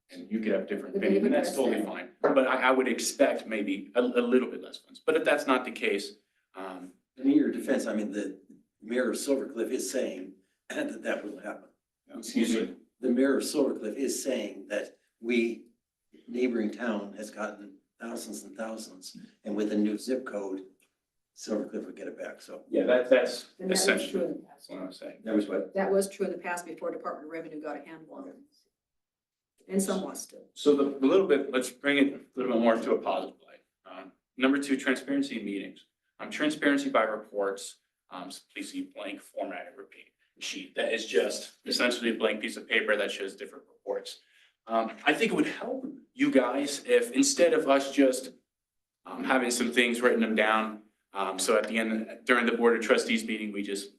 and you could have different But opinion, and they've that's totally addressed fine. But I would expect maybe a little bit less funds, but if that's not the case, In your defense, I mean, the mayor of Silver Cliff is saying that will happen. excuse me. The mayor of Silver Cliff is saying that neighboring town has gotten thousands and thousands, and with a new zip code, Silver Cliff would get it back, so. Yeah, that's And that was essentially true in the past. what I'm saying. That was what? That was true in the past before Department of Revenue got a handle on it. And somewhat still. So the little bit, let's bring it a little bit more to a positive light. Number two, transparency in meetings. Transparency by reports, so please see blank formatted repeat sheet. That is just essentially a blank piece of paper that shows different reports. I think it would help you guys if instead of us just having some things, written them down, so at the end, during the Board of Trustees meeting, we just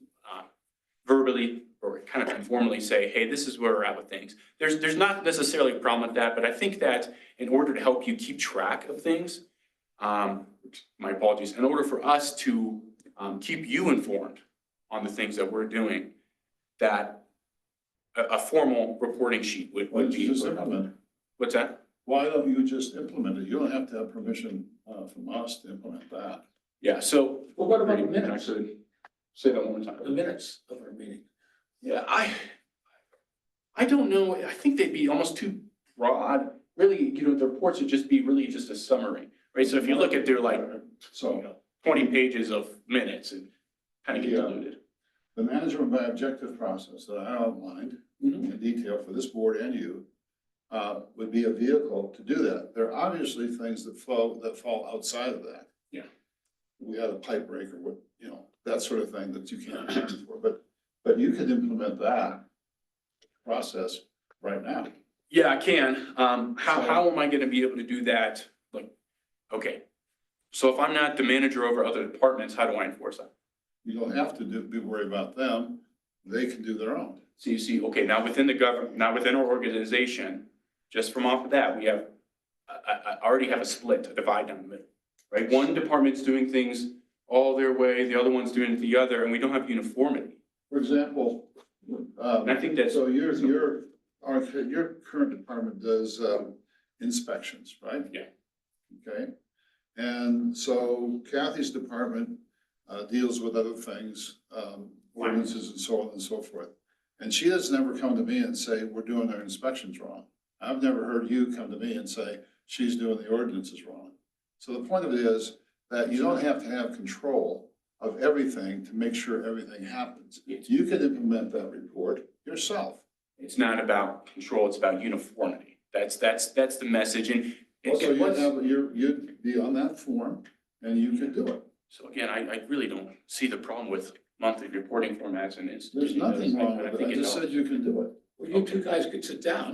verbally or kind of informally say, hey, this is where we're at with things. There's not necessarily a problem with that, but I think that in order to help you keep track of things, my apologies, in order for us to keep you informed on the things that we're doing, that a formal reporting sheet Why would don't you be. just implement it? What's that? Why don't you just implement it? You don't have to have permission from us to implement that. Yeah, so. Well, what about the minutes? Actually, say that one more time. The minutes of our meeting. Yeah, I don't know. I think they'd be almost too broad. Really, the reports would just be really just a summary, right? So if you look at their like So 20 pages of minutes and kind of get Yeah. diluted. the management by objective process that I outlined in detail for this board and you would be a vehicle to do that. There are obviously things that fall outside of that. Yeah. we had a pipe break or what, you know, that sort of thing that you can't account for, but you could implement that process right now. Yeah, I can. How am I gonna be able to do that? Like, okay. So if I'm not the manager over other departments, how do I enforce that? You don't have to be worried about them. They can do their own. So you see, okay, now within the government, now within our organization, just from off of that, we have, I already have a split, a divide down the middle, right? One department's doing things all their way, the other one's doing it the other, and we don't have uniformity. For example, And I think that's, so your current department does inspections, right? Yeah. Okay, and so Kathy's department deals with other things, ordinances and so on and so forth. And she has never come to me and say, we're doing our inspections wrong. I've never heard you come to me and say, she's doing the ordinances wrong. So the point of it is that you don't have to have control of everything to make sure everything happens. You can implement that report yourself. it's not about control, it's about uniformity. That's the message, and Also, what's- you'd be on that form and you could do it. so again, I really don't see the problem with monthly reporting formats and it's. There's nothing wrong with it. think I just said helps. you can do it. Well, you two guys could sit down,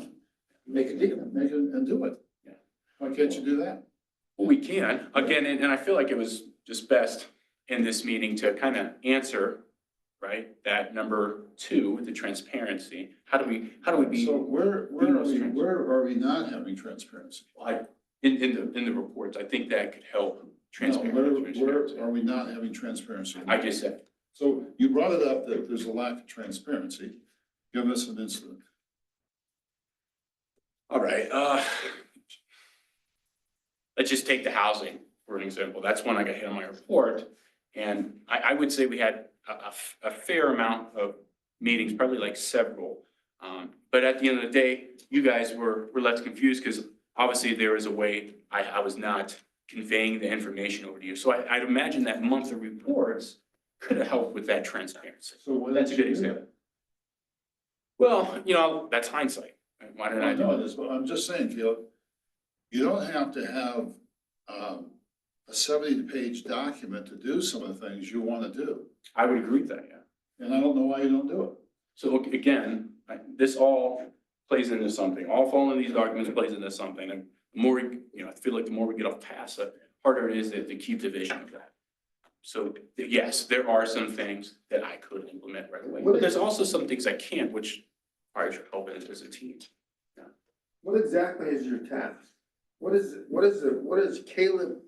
and make a deal. Make it and do it. Yeah. Why can't you do that? Well, we can, again, and I feel like it was just best in this meeting to kind of answer, right, that number 2, the transparency. How do we be, So where are we not having transparency? in the reports, I think that could help No, transparency. where are we not having transparency? I just said, So you brought it up that there's a lack of transparency. Give us an incident. all right, let's just take the housing, for an example. That's one I got hit on my report. And I would say we had a fair amount of meetings, probably like several. But at the end of the day, you guys were less confused because obviously there was a way I was not conveying the information over to you. So I'd imagine that monthly reports could have helped with that transparency. So why That's a didn't good you do example. Well, you know, that's hindsight. Why that? didn't I I do know it? this, but I'm just saying, Caleb, you don't have to have a 70-page document to do some of the things you want to do. I would agree with that, yeah. And I don't know why you don't do it. So again, this all plays into something. All following these documents plays into something. And the more, I feel like the more we get off task, the harder it is to keep the vision of that. So yes, there are some things that I could implement right away, but there's also some things I can't, which probably should help it as a team. What exactly is your task? What does Caleb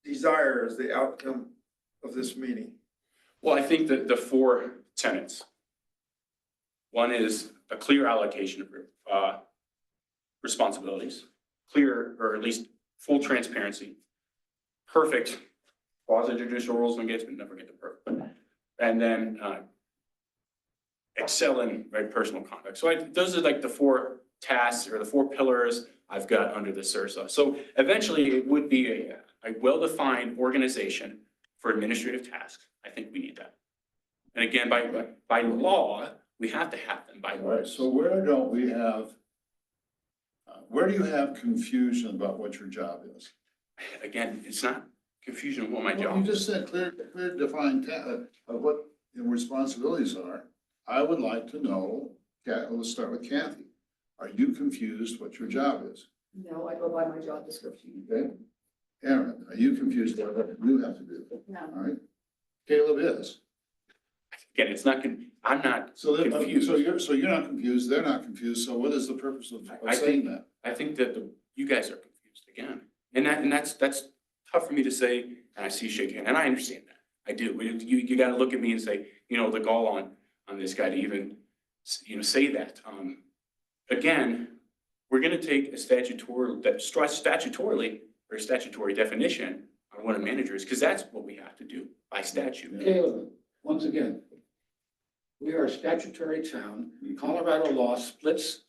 desire as the outcome of this meeting? Well, I think that the 4 tenets. One is a clear allocation of responsibilities, clear or at least full transparency, perfect quasi judicial rules of engagement, never get to perfect. And then excel in personal conduct. So those are like the 4 tasks or the 4 pillars I've got under the SIRSA. So eventually it would be a well-defined organization for administrative tasks. I think we need that. And again, by law, we have to have them by All law. right, so where don't we have, where do you have confusion about what your job is? Again, it's not confusion of what my Well, job you is. just said clear defined of what your responsibilities are. I would like to know, let's start with Kathy. Are you confused what your job is? No, I go by my job description. Okay? Aaron, are you confused what you have to do? No. All right? Caleb is. Again, it's not, I'm not, So Confused. you're not confused, they're not confused, so what is the purpose of I saying that? I think that you guys are confused again. And that's tough for me to say, and I see you shaking, and I understand that. I do. You gotta look at me and say, the gall on this guy to even, say that. Again, we're gonna take a statutory definition on what a manager is, because that's what we have to do by statute. Caleb, once again, we are a statutory town. Colorado law splits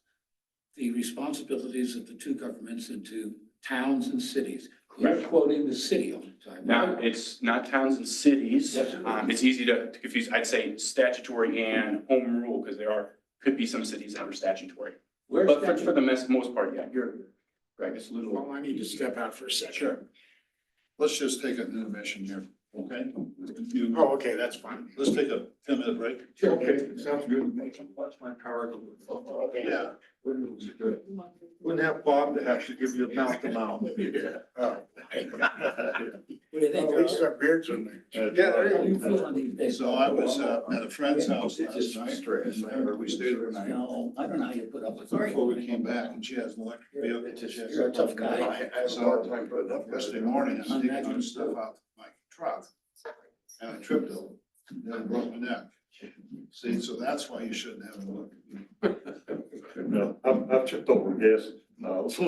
the responsibilities of the 2 governments into towns and cities. You're quoting the city all the time. Now, it's not towns and cities. Yes, it is. It's easy to confuse. I'd say statutory and home rule, because could be some cities that are statutory. We're But for statutory. the most part, yeah, you're correct. It's a little. Well, I need to step out for a second. Sure. Let's just take an intermission here. Okay? You- Oh, okay, that's fine. Let's take a 10-minute break. Okay, sounds good. Watch my power go. Yeah. Wouldn't have Bob to have to give you a mouth to mouth. Oh. What do you think, At least Charles? our beards are there. Yeah, there How do you you feel on these days? So I was at a friend's house It's just last night, stress. and we stayed overnight. No, I don't know how you put up with Before we it. came back, and she has an electric vehicle. She has- You're a tough guy. So yesterday morning, I'm taking my stuff out my truck, and I tripped over, and I broke my neck. See, so that's why you shouldn't have a look. No, I've tripped over gas. No, so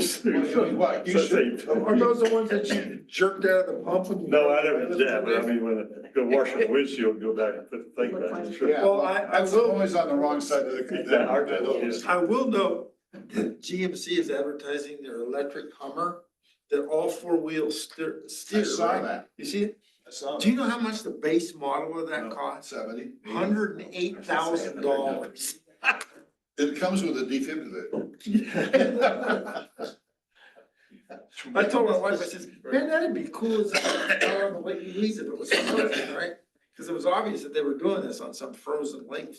What, you should. Are those the ones that you jerked out of the pump? when you- No, I never did that, but I mean, when I go wash the windshield, go back and put the thing back. Yeah, Well, well, I I'm will- always on the wrong side of the. I will note that GMC is advertising their electric Hummer, that all four wheels steer, I saw right? that. You see it? I saw Do you know how much the base model of that that. costs? 70. $108,000. It comes with a defibrillator. I told my wife, I says, man, that'd be cool as out on the Lake Louise if it was frozen, right? Cause it was obvious that they were doing this on some frozen lake.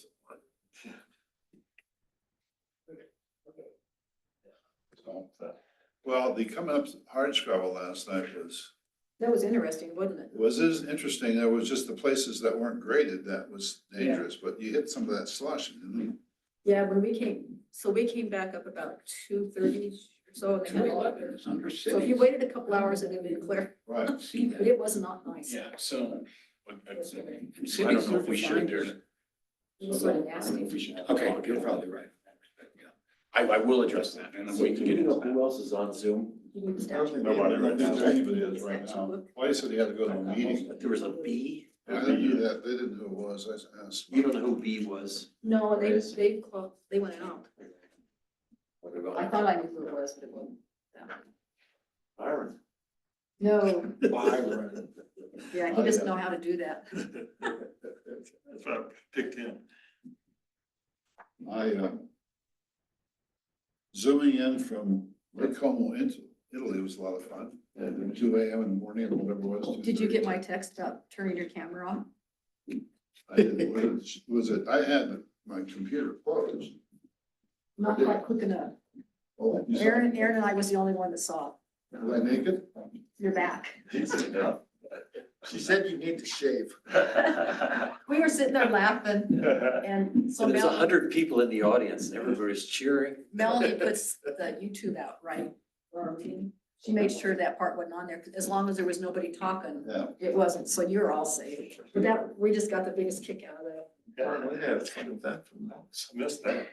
So, well, the coming up hard scrabble last night That was interesting, wasn't it? was interesting. There was just the places that weren't graded that was dangerous, but you hit some of that slush. And Yeah, when we came, so we came back up about 2:30 or so. and they had a lot of- 211 is under So if you cities. waited a couple hours, it would have been clear, right. See but that? it was not nice. Yeah, so. I Cities don't know are if we should, defined It was sort of I don't know nasty. if we should. Okay, you're probably right. Yeah. I will address that and then we can get You into know that. who else is on Zoom? You need the I don't statute. think Nobody right now. anybody is right now. Why said he had to go to a meeting? There was a B. I didn't do that. They didn't know who it was. I asked. You don't know who B was? No, they went out. What about? I thought I knew who it was, but it wasn't them. Byron. No, Byron. yeah, he doesn't know how to do that. That's why I picked him. Zooming in from Lake Como into Italy was a lot of fun. At 2 a.m. in the morning or whatever it was. Did you get 2:30. my text about turning your camera on? I didn't, was it, I had my computer closed. Not quite quick enough. Oh, you saw- Aaron and I was the only one that saw Was I naked? your back. She said you need to shave. We were sitting there laughing and so So there's Melanie, 100 people in the audience and everybody's cheering. Melanie puts the YouTube out, right? for our meeting. She made sure that part wasn't on there, as long as there was nobody talking, Yeah. it wasn't, so you're all safe. But that, we just got the biggest kick out of that. Yeah, we had fun with that. Missed that.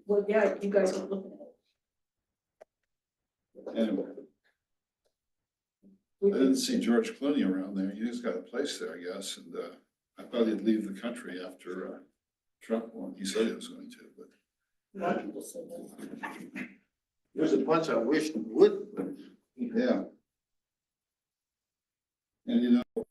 Well, yeah, you guys were looking at it. Anyway, I didn't see George Clooney around there. He's got a place there, I guess, and I thought he'd leave the country after Trump won. He said he was going to, but A lot of people said that. There's a bunch I wish would. yeah. And you know,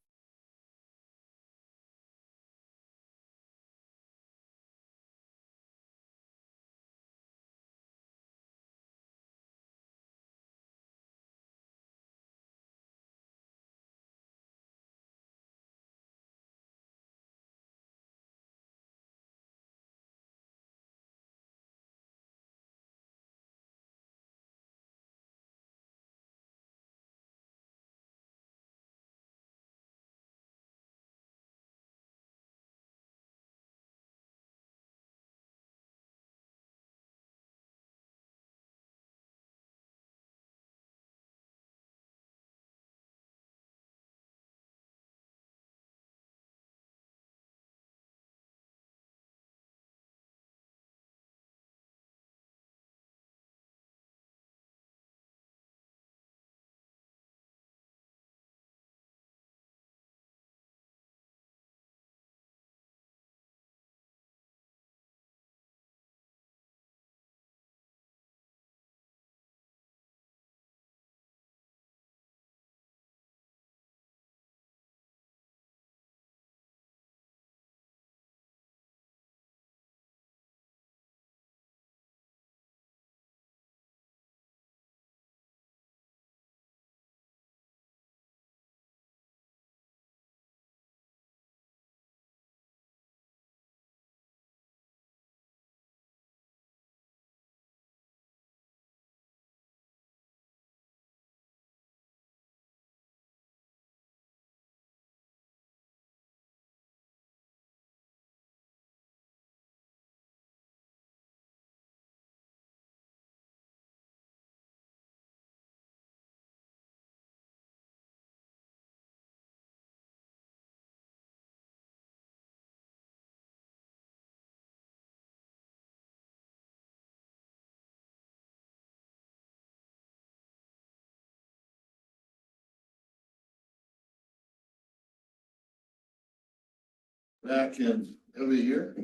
back in every year?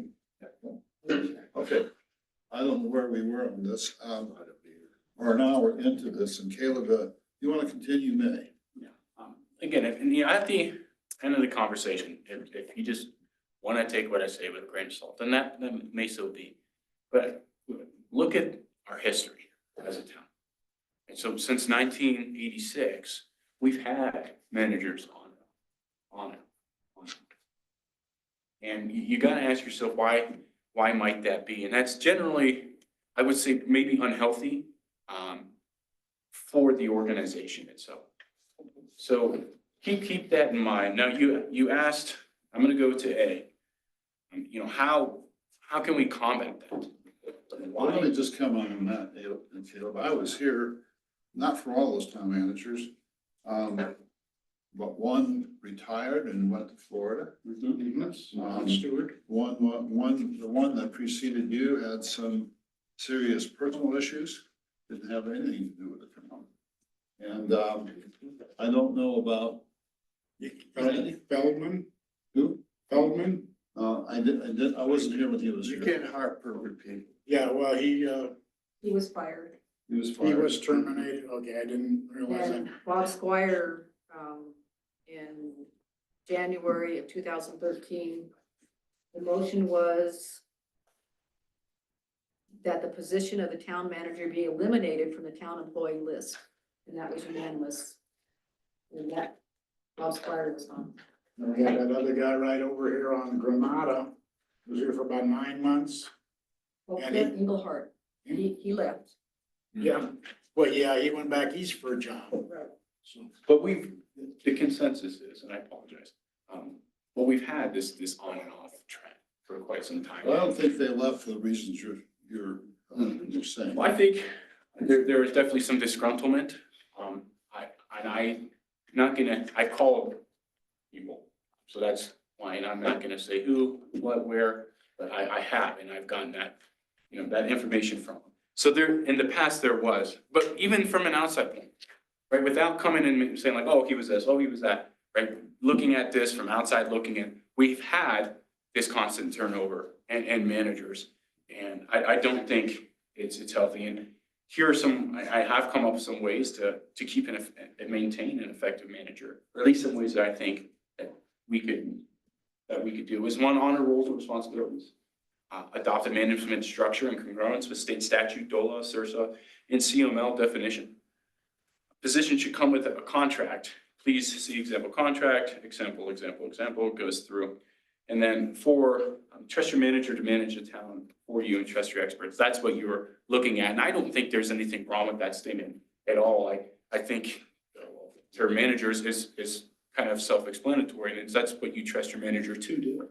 Okay, I don't know where we were on this, or now we're into this, and Caleb, you wanna continue, May? Again, at the end of the conversation, if you just wanna take what I say with a grain of salt, then that may so be. But look at our history as a town. And so since 1986, we've had managers on it. And you gotta ask yourself, why might that be? And that's generally, I would say, maybe unhealthy for the organization itself. So keep that in mind. Now, you asked, I'm gonna go to A. How can we combat that? Well, let me just come on that, Caleb. I was here, not for all those town managers. But one retired and went to Florida. Stewart. The one that preceded you had some serious personal issues, didn't have anything to do with the town. And, I don't know about, Feldman, who? Feldman? I wasn't here when he was You here. can't hire perfect people. Yeah, well, he was fired. He was fired. was terminated. Okay, I didn't realize that. And Bob Squire, in January of 2013, the motion was that the position of the town manager be eliminated from the town employee list, and that was unanimous. And that Bob Squire was on. And we had that other guy right over here on Granada, was here for about 9 months. Well, And Clint Engelhardt, he left. Yeah, well, yeah, he went back east for a job, Right. so. But the consensus is, and I apologize, but we've had this on and off trend for quite some time. Well, I don't think they left for the reasons you're saying. Well, I think there is definitely some disgruntlement. I call people, so that's why, and I'm not gonna say who, what, where, but I have, and I've gotten that, that information from them. So there, in the past there was, but even from an outside point, right, without coming in and saying like, oh, he was this, oh, he was that, right? Looking at this from outside looking in, we've had this constant turnover and managers. And I don't think it's healthy. And here are I have come up with some ways to keep and maintain an effective manager, or at least some ways that I think that we could do. Is one, honor roles and responsibilities. Adopt a management structure in congruence with state statute, DOLA, SRSA, and CML definition. Position should come with a contract. Please see example contract, example, goes through. And then 4, trust your manager to manage the town for you and trust your experts. That's what you're looking at. And I don't think there's anything wrong with that statement at all. I think your managers is kind of self-explanatory, and that's what you trust your manager to do.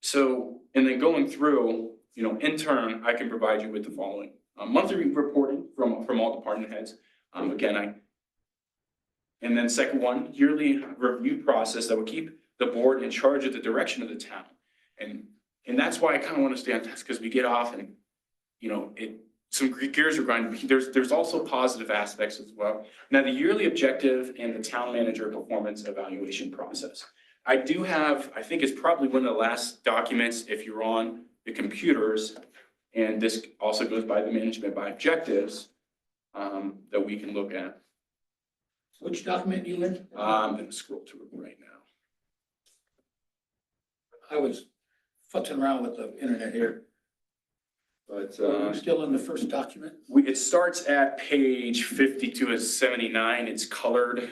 So, and then going through, in turn, I can provide you with the following. Monthly reporting from all department heads. And then second one, yearly review process that will keep the board in charge of the direction of the town. And that's why I kind of want to stay on task, because we get off and, some gears are grinding. There's also positive aspects as well. Now, the yearly objective and the town manager performance evaluation process. I do have, I think it's probably one of the last documents if you're on the computers, and this also goes by the management by objectives that we can look at. Which document you in? I'm gonna scroll to it right now. I was futzing around with the internet here. But I'm still in the first document. it starts at page 52 of 79. It's colored,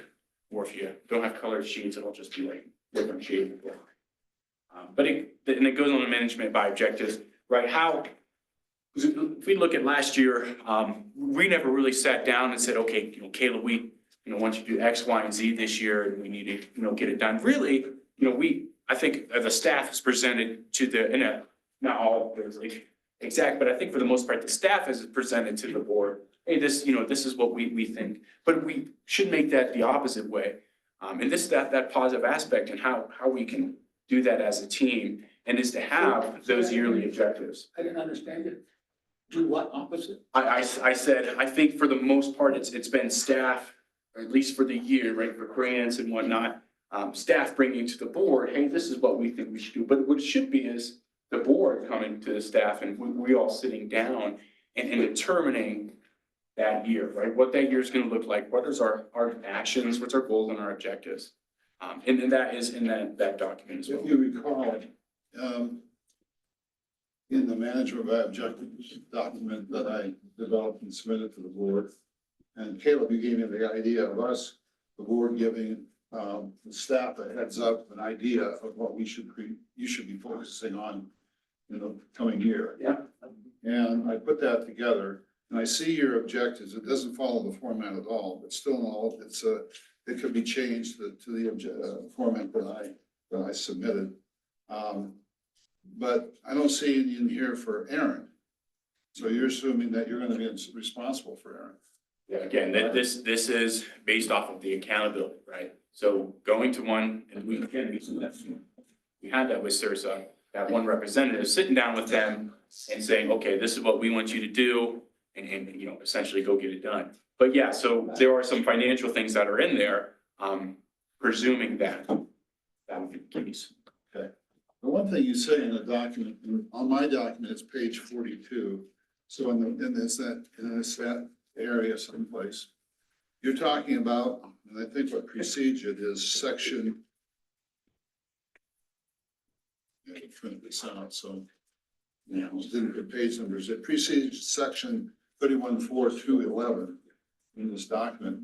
or if you don't have colored sheets, it'll just be like different shades. But it goes on to management by objectives, right? If we look at last year, we never really sat down and said, okay, Caleb, we want you to do X, Y, and Z this year, and we need to, get it done. Really, I think the staff is presented to not all exact, but I think for the most part, the staff is presented to the board. Hey, this is what we think, but we should make that the opposite way. And that positive aspect and how we can do that as a team, and is to have those yearly objectives. I didn't understand it. Do what opposite? I said, I think for the most part, it's been staff, or at least for the year, right, for grants and whatnot, staff bringing to the board, hey, this is what we think we should do. But what it should be is the board coming to the staff and we all sitting down and determining that year, right? What that year is gonna look like, what is our actions, what's our goals and our objectives? And that is in that document as well. If you recall, in the management by objectives document that I developed and submitted to the board, and Caleb, you gave me the idea of us, the board giving the staff a heads up, an idea of what you should be focusing on in the coming year. Yeah. And I put that together, and I see your objectives. It doesn't follow the format at all, but still in all, it could be changed to the format that I submitted. But I don't see any in here for Aaron. So you're assuming that you're gonna be responsible for Aaron. Yeah, again, this is based off of the accountability, right? So going to one, and we had that with Sursa, that one representative, sitting down with them and saying, okay, this is what we want you to do, and you know, essentially go get it done. But yeah, so there are some financial things that are in there, presuming that would be the case. The one thing you say in the document, on my document, it's page 42. So in that area someplace, you're talking about, and I think what precedes it is section. I can print this out, so, you know, didn't put page numbers. It precedes section 31.4.2.11 in this document.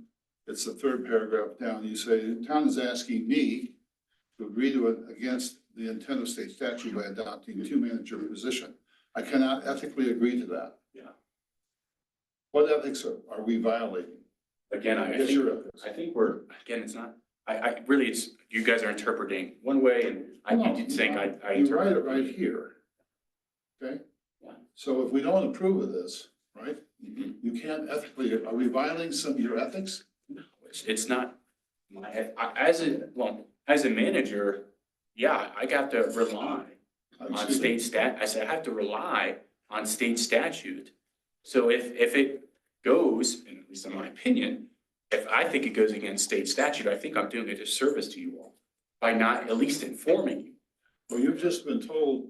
It's the third paragraph down. You say, the town is asking me to agree to it against the intent of state statute by adopting two-manager position. I cannot ethically agree to that. Yeah. What ethics are we violating? Again, I Yes, think, your ethics. I think we're, again, it's not, I really, it's, you guys are interpreting one way and I did think I You write it interpret. right here. Okay? Yeah. So if we don't approve of this, right, Mhm. you can't ethically, are we violating some of your ethics? It's not, as a manager, yeah, I got to rely on state I said, I have to rely on state statute. So if it goes, at least in my opinion, if I think it goes against state statute, I think I'm doing a disservice to you all by not at least informing you. Well, you've just been told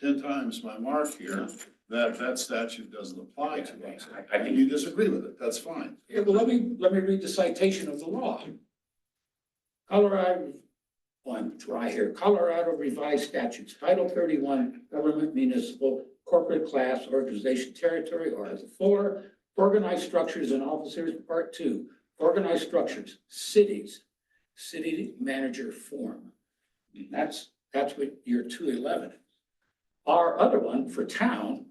10 times by Mark here that that statute doesn't apply to us. I And think you disagree with it, that's fine. Yeah, well, let me read the citation of the law. Colorado, one, dry here, Colorado Revised Statutes, Title 31, Government, Municipal, Corporate Class, Organization, Territory, Article 4, Organized Structures and Officers, Part 2, Organized Structures, Cities, City Manager Form. That's what your 211 is. Our other one for town,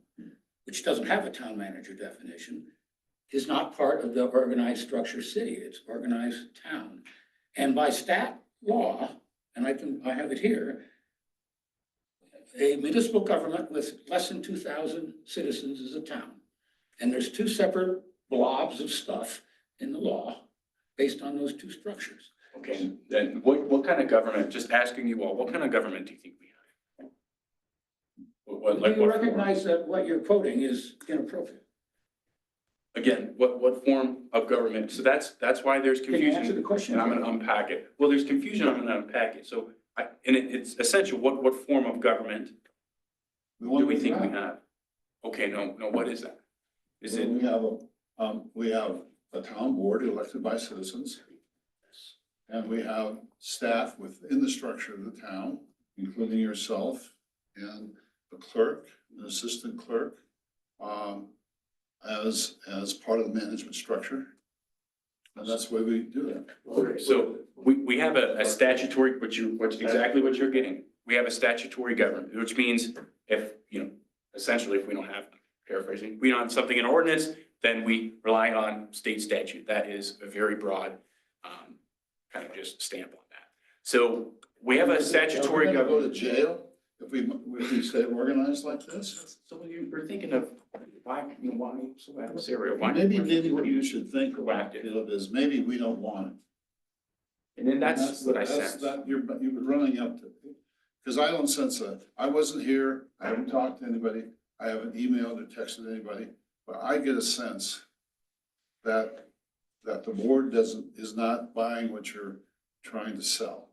which doesn't have a town manager definition, is not part of the organized structure city, it's organized town. And by stat law, and I have it here, a municipal government with less than 2,000 citizens is a town. And there's two separate blobs of stuff in the law based on those two structures. okay, then what kind of government, just asking you all, what kind of government do you think we have? What, like Do you what form? recognize that what you're quoting is inappropriate? Again, what form of government? So that's why there's Can you answer confusion. the question? And I'm gonna unpack it. Well, there's confusion, I'm gonna unpack it. So it's essential, what form of government do we think we have? Okay, no, what is that? Is it, We have a town board elected by citizens. And we have staff within the structure of the town, including yourself and the clerk, an assistant clerk, as part of the management structure. And that's the way we do that. okay, so we have a statutory, exactly what you're getting. We have a statutory government, which means if, essentially, if we don't have, paraphrasing, we don't have something in ordinance, then we rely on state statute. That is a very broad, kind of just stamp on that. So we have a statutory Are we gonna go government. to jail if we stay organized like this? So you're thinking of why so adversarial? Why? Maybe what you should think about, Proactive. Caleb, is maybe we don't want it. And then that's what I sense. That you've been running up to, because I don't sense I wasn't here, I haven't talked to anybody, I haven't emailed or texted anybody, but I get a sense that the board is not buying what you're trying to sell.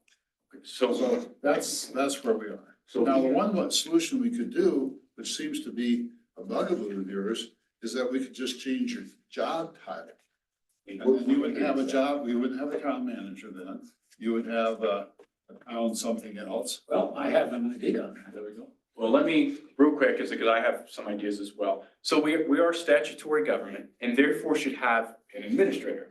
So, So that's where we are. so Now, the one solution we could do, which seems to be a bugaboo of yours, is that we could just change your job title. And then you wouldn't have a job, we wouldn't have a town manager then. You would have a town something else. Well, I have an idea on that. There we go. well, let me, real quick, because I have some ideas as well. So we are statutory government and therefore should have an administrator.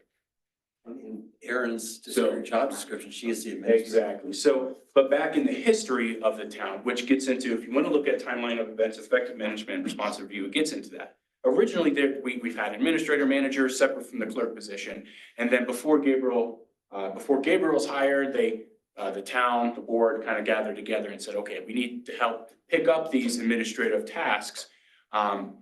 In Erin's So- job description, she is the administrator. Exactly. So, but back in the history of the town, which gets into, if you want to look at timeline of events, effective management, response review, it gets into that. Originally, we've had administrator, manager, separate from the clerk position. And then before Gabriel's hired, the town, the board kind of gathered together and said, okay, we need to help pick up these administrative tasks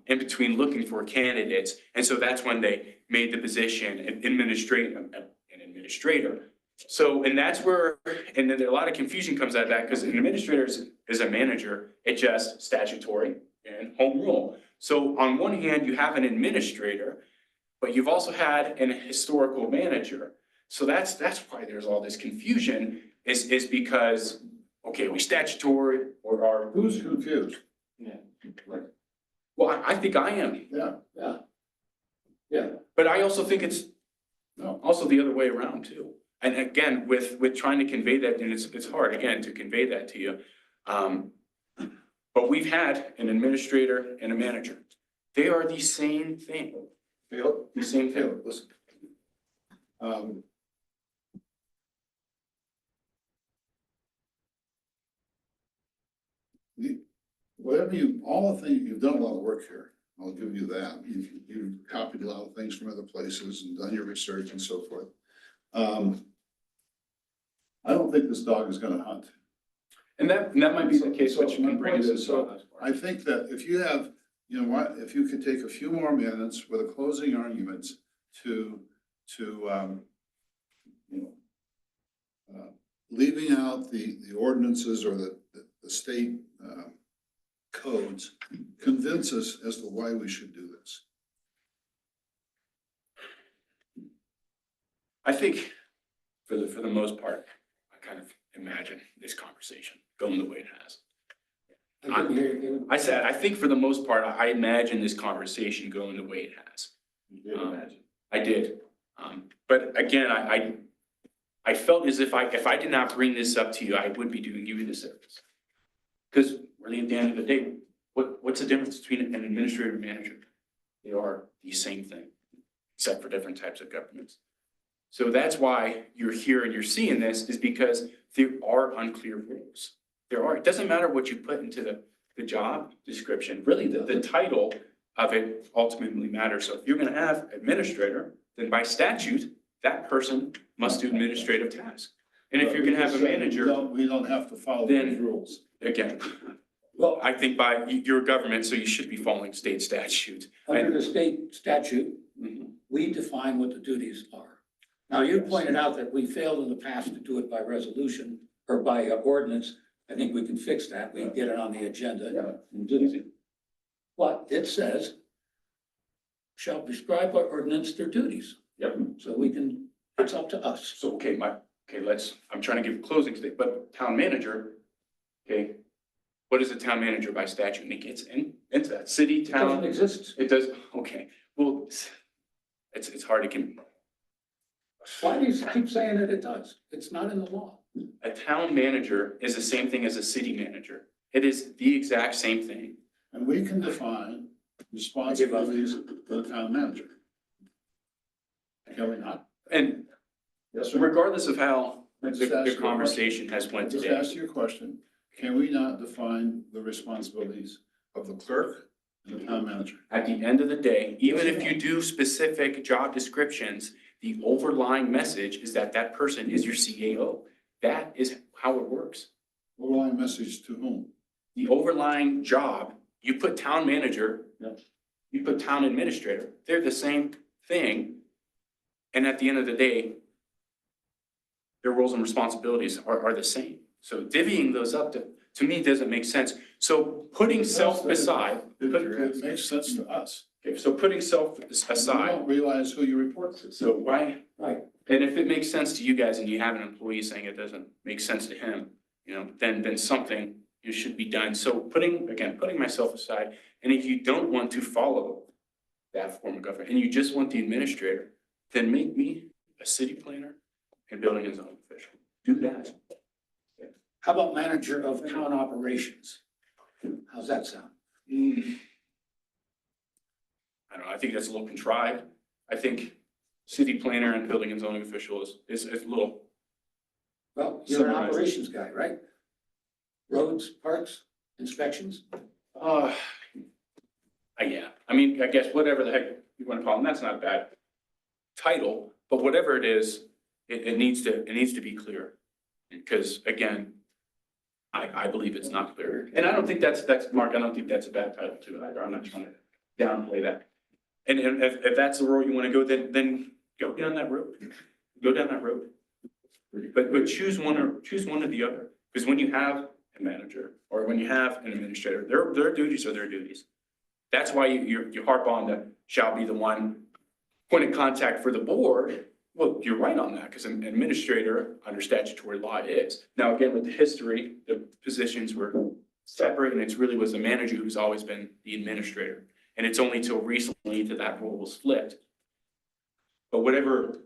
in between looking for candidates. And so that's when they made the position an administrator. So, and that's where, and then a lot of confusion comes out of that because an administrator is a manager, it's just statutory and home rule. So on one hand, you have an administrator, but you've also had an historical manager. So that's why there's all this confusion is because, okay, we statutory or are, Who's confused? well, I think I am, Yeah, Yeah, but I also think it's no, also the other way around too. And again, with trying to convey that, and it's hard again to convey that to you. But we've had an administrator and a manager. They are the same thing, Phil, the same thing. Phil, listen. Whatever you, all the things, you've done a lot of work here, I'll give you that. You've copied a lot of things from other places and done your research and so forth. I don't think this dog is gonna hunt. And that might be the case, So- which you can bring us as so well. I think that if you have, you know what, if you could take a few more minutes with a closing arguments to, you know, leaving out the ordinances or the state, codes, convince us as to why we should do this. I think for the most part, I kind of imagine this conversation going the way it has. I didn't hear you. I said, I think for the most part, I imagine this conversation going the way it has. You did imagine. I did. But again, I felt as if I did not bring this up to you, I would be doing you a disservice. Because really at the end of the day, what's the difference between an administrator and manager? They are the same thing, except for different types of governments. So that's why you're here and you're seeing this is because there are unclear rules. There are, it doesn't matter what you put into the job description, really the title of it ultimately matters. So if you're gonna have administrator, then by statute, that person must do administrative tasks. And if you're gonna have a manager, We don't have to follow Then- those rules. again, Well, I think by, you're a government, so you should be following state statute. under the state statute, Mhm. we define what the duties are. Now, you pointed out that we failed in the past to do it by resolution or by ordinance. I think we can fix that. We can get it on the agenda and do it. But it says, shall prescribe by ordinance their duties. Yep. So we can, it's up to us. So, okay, I'm trying to give a closing statement, but town manager, okay, what is a town manager by statute? And it gets into that, city, It doesn't town, exist. it does, okay, well, it's hard to Why do you keep saying that it does? It's not in the law. a town manager is the same thing as a city manager. It is the exact same thing. And we can define responsibilities for the town manager. Can we not? And Yes, sir. regardless of how I just asked the you a conversation has question. went I just today. asked you a question. Can we not define the responsibilities of the clerk and the town manager? At the end of the day, even if you do specific job descriptions, the overlying message is that that person is your CAO. That is how it works. Overlying message to whom? The overlying job, you put town manager, Yes. you put town administrator, they're the same thing. And at the end of the day, their roles and responsibilities are the same. So divvying those up to me doesn't make sense. So putting self beside, It makes sense to us. Okay, so putting self You aside, don't realize who you report to. so why? Right. And if it makes sense to you guys and you have an employee saying it doesn't make sense to him, you know, then something you should be done. So putting myself aside, and if you don't want to follow that form of government and you just want the administrator, then make me a city planner and building and zoning official. Do that. How about manager of town operations? How's that sound? I don't know, I think that's a little contrived. I think city planner and building and zoning official is a little, Well, you're an Summarize. operations guy, right? Roads, parks, inspections? yeah, I mean, I guess whatever the heck you want to call them, that's not a bad title, but whatever it is, it needs to be clear. Because again, I believe it's not clear. And I don't think that's Mark, I don't think that's a bad title too either. I'm not trying to downplay that. And if that's the road you want to go, then go down that road. Go down that road. But choose one or the other. Because when you have a manager or when you have an administrator, their duties are their duties. That's why you harp on that shall be the one point of contact for the board. Well, you're right on that, because an administrator under statutory law is. Now, again, with the history, the positions were separate, and it really was the manager who's always been the administrator. And it's only till recently that that role was flipped. But whatever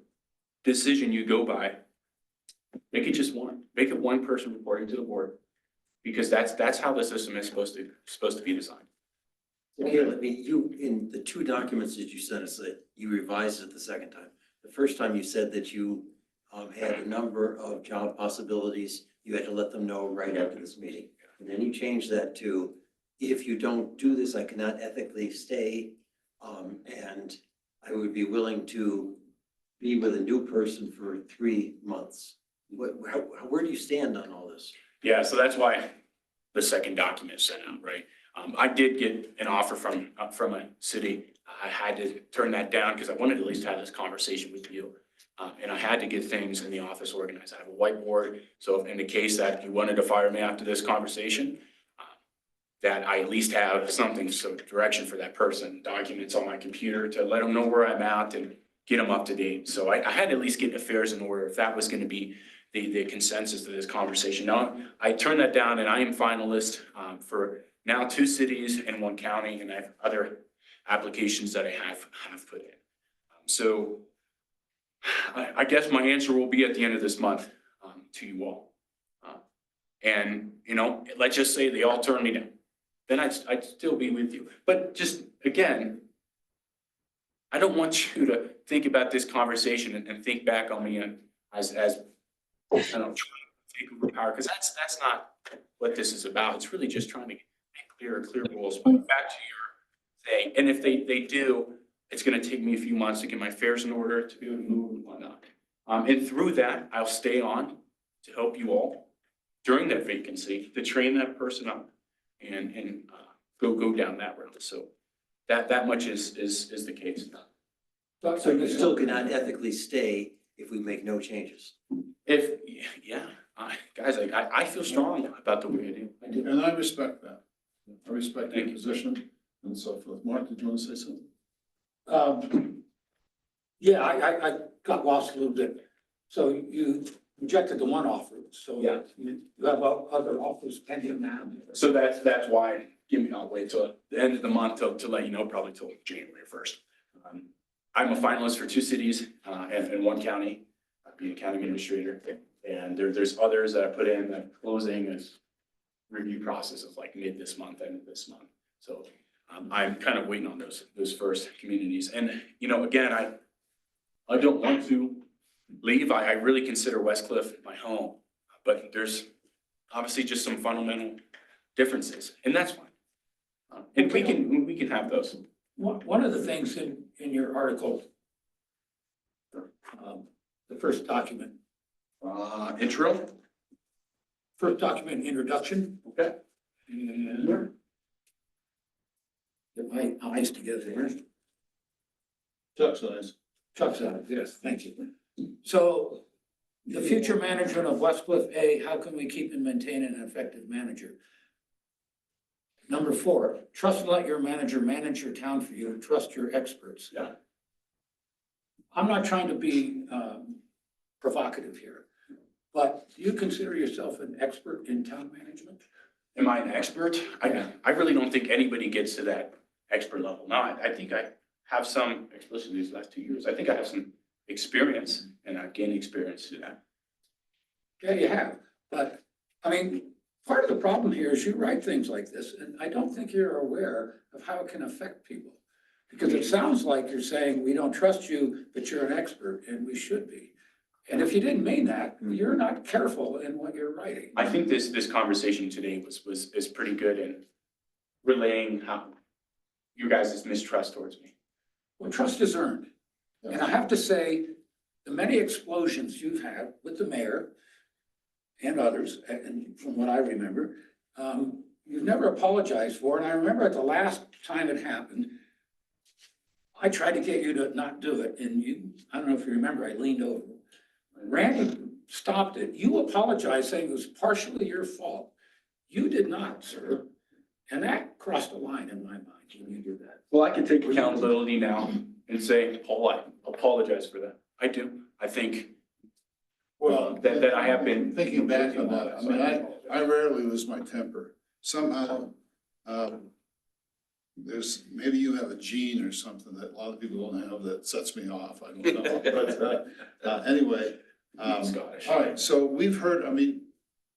decision you go by, make it just one. Make it one person reporting to the board, because that's how the system is supposed to be designed. Here, let me, you, in the two documents that you sent us, that you revised it the second time. The first time you said that you had a number of job possibilities, you had to let them know right after this meeting. And then you changed that to, if you don't do this, I cannot ethically stay. And I would be willing to be with a new person for 3 months. Where do you stand on all this? Yeah, so that's why the second document is sent out, right? I did get an offer from a city. I had to turn that down because I wanted to at least have this conversation with you. And I had to get things in the office organized. I have a whiteboard. So if in the case that you wanted to fire me after this conversation, that I at least have something, some direction for that person, documents on my computer to let them know where I'm at and get them up to date. So I had to at least get affairs in order if that was going to be the consensus of this conversation. Now, I turned that down and I am finalist for now 2 cities and 1 county, and I have other applications that I have put in. So I guess my answer will be at the end of this month to you all. And, you know, let's just say they all turn me down. Then I'd still be with you. But just, again, I don't want you to think about this conversation and think back on me as I don't know, trying to take over power, because that's not what this is about. It's really just trying to make clear rules. But back to your thing, and if they do, it's going to take me a few months to get my affairs in order to be able to move and whatnot. And through that, I'll stay on to help you all during that vacancy to train that person up and go down that road. So that much is the case. So you still cannot ethically stay if we make no changes? Guys, I feel strong about the way I do. And I respect that. I respect your Thank you. position and so forth. Mark, did you want to say something? Yeah, I got lost a little bit. So you rejected the one offer, so Yeah. you have other offers pending now. So that's why, I'll wait till the end of the month to let you know, probably till January 1st. I'm a finalist for 2 cities and 1 county, being a county administrator. And there's others that I put in that closing is review process of like mid this month, end of this month. So I'm kind of waiting on those first communities. And, you know, again, I don't want to leave. I really consider West Cliff my home, but there's obviously just some fundamental differences, and that's fine. And we can have those. One of the things in your article, the first document, Intro? first document introduction. Okay. And get my eyes together here. Chuck says. Chuck's on it, yes, thank you. So the future management of West Cliff A, how can we keep and maintain an effective manager? Number 4, trust and let your manager manage your town for you, trust your experts. Yeah. I'm not trying to be provocative here, but do you consider yourself an expert in town management? Am I an expert? I really don't think anybody gets to that expert level. No, I think I have some, especially these last 2 years, I think I have some experience and I've gained experience to that. Yeah, you have, but, I mean, part of the problem here is you write things like this, and I don't think you're aware of how it can affect people. Because it sounds like you're saying, we don't trust you, but you're an expert, and we should be. And if you didn't mean that, you're not careful in what you're writing. I think this conversation today is pretty good in relaying how you guys' mistrust towards me. Well, trust is earned. And I have to say, the many explosions you've had with the mayor and others, and from what I remember, you've never apologized for. And I remember at the last time it happened, I tried to get you to not do it, and you, I don't know if you remember, I leaned over. Randy stopped it. You apologized, saying it was partially your fault. You did not, sir. And that crossed a line in my mind when you did that. Well, I can take accountability now and say, Paul, I apologize for that. I do. I think Well, that I have been. thinking back on that, I mean, I rarely lose my temper. Somehow, there's, maybe you have a gene or something that a lot of people don't have that sets me off. I don't know. But anyway, Scottish. all right, so we've heard, I mean,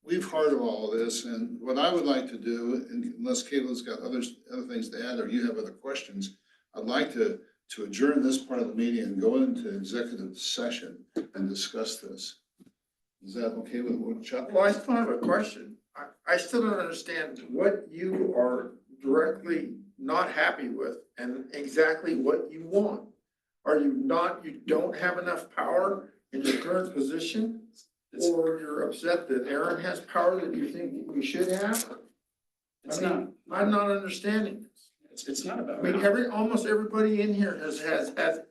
we've heard of all of this, and what I would like to do, unless Kayla's got other things to add, or you have other questions, I'd like to adjourn this part of the meeting and go into executive session and discuss this. Is that okay with Chuck? Well, I still have a question. I still don't understand what you are directly not happy with and exactly what you want. Are you not, you don't have enough power in your current position? Or you're upset that Aaron has power that you think we should have? It's I mean, not, I'm not understanding this. it's not about. I mean, almost everybody in here has had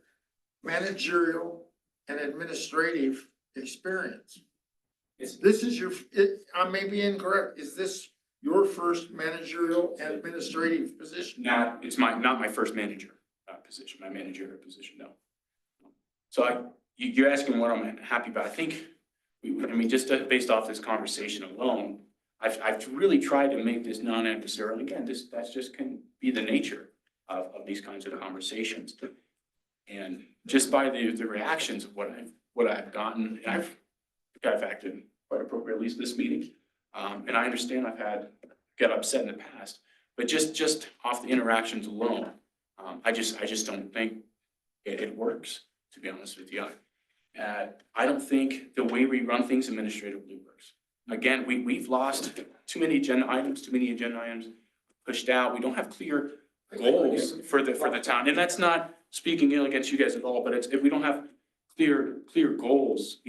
managerial and administrative experience. This is I may be incorrect, is this your first managerial and administrative position? It's not my first manager position, my managerial position, no. So you're asking what I'm happy about. I think, just based off this conversation alone, I've really tried to make this non-adversarial. Again, that's just can be the nature of these kinds of conversations. And just by the reactions of what I've gotten, and I've acted quite appropriately at this meeting. And I understand got upset in the past, but just off the interactions alone, I just don't think it works, to be honest with you. I don't think the way we run things administratively works. Again, we've lost too many agenda items pushed out. We don't have clear goals for the town. And that's not speaking ill against you guys at all, but if we don't have clear goals,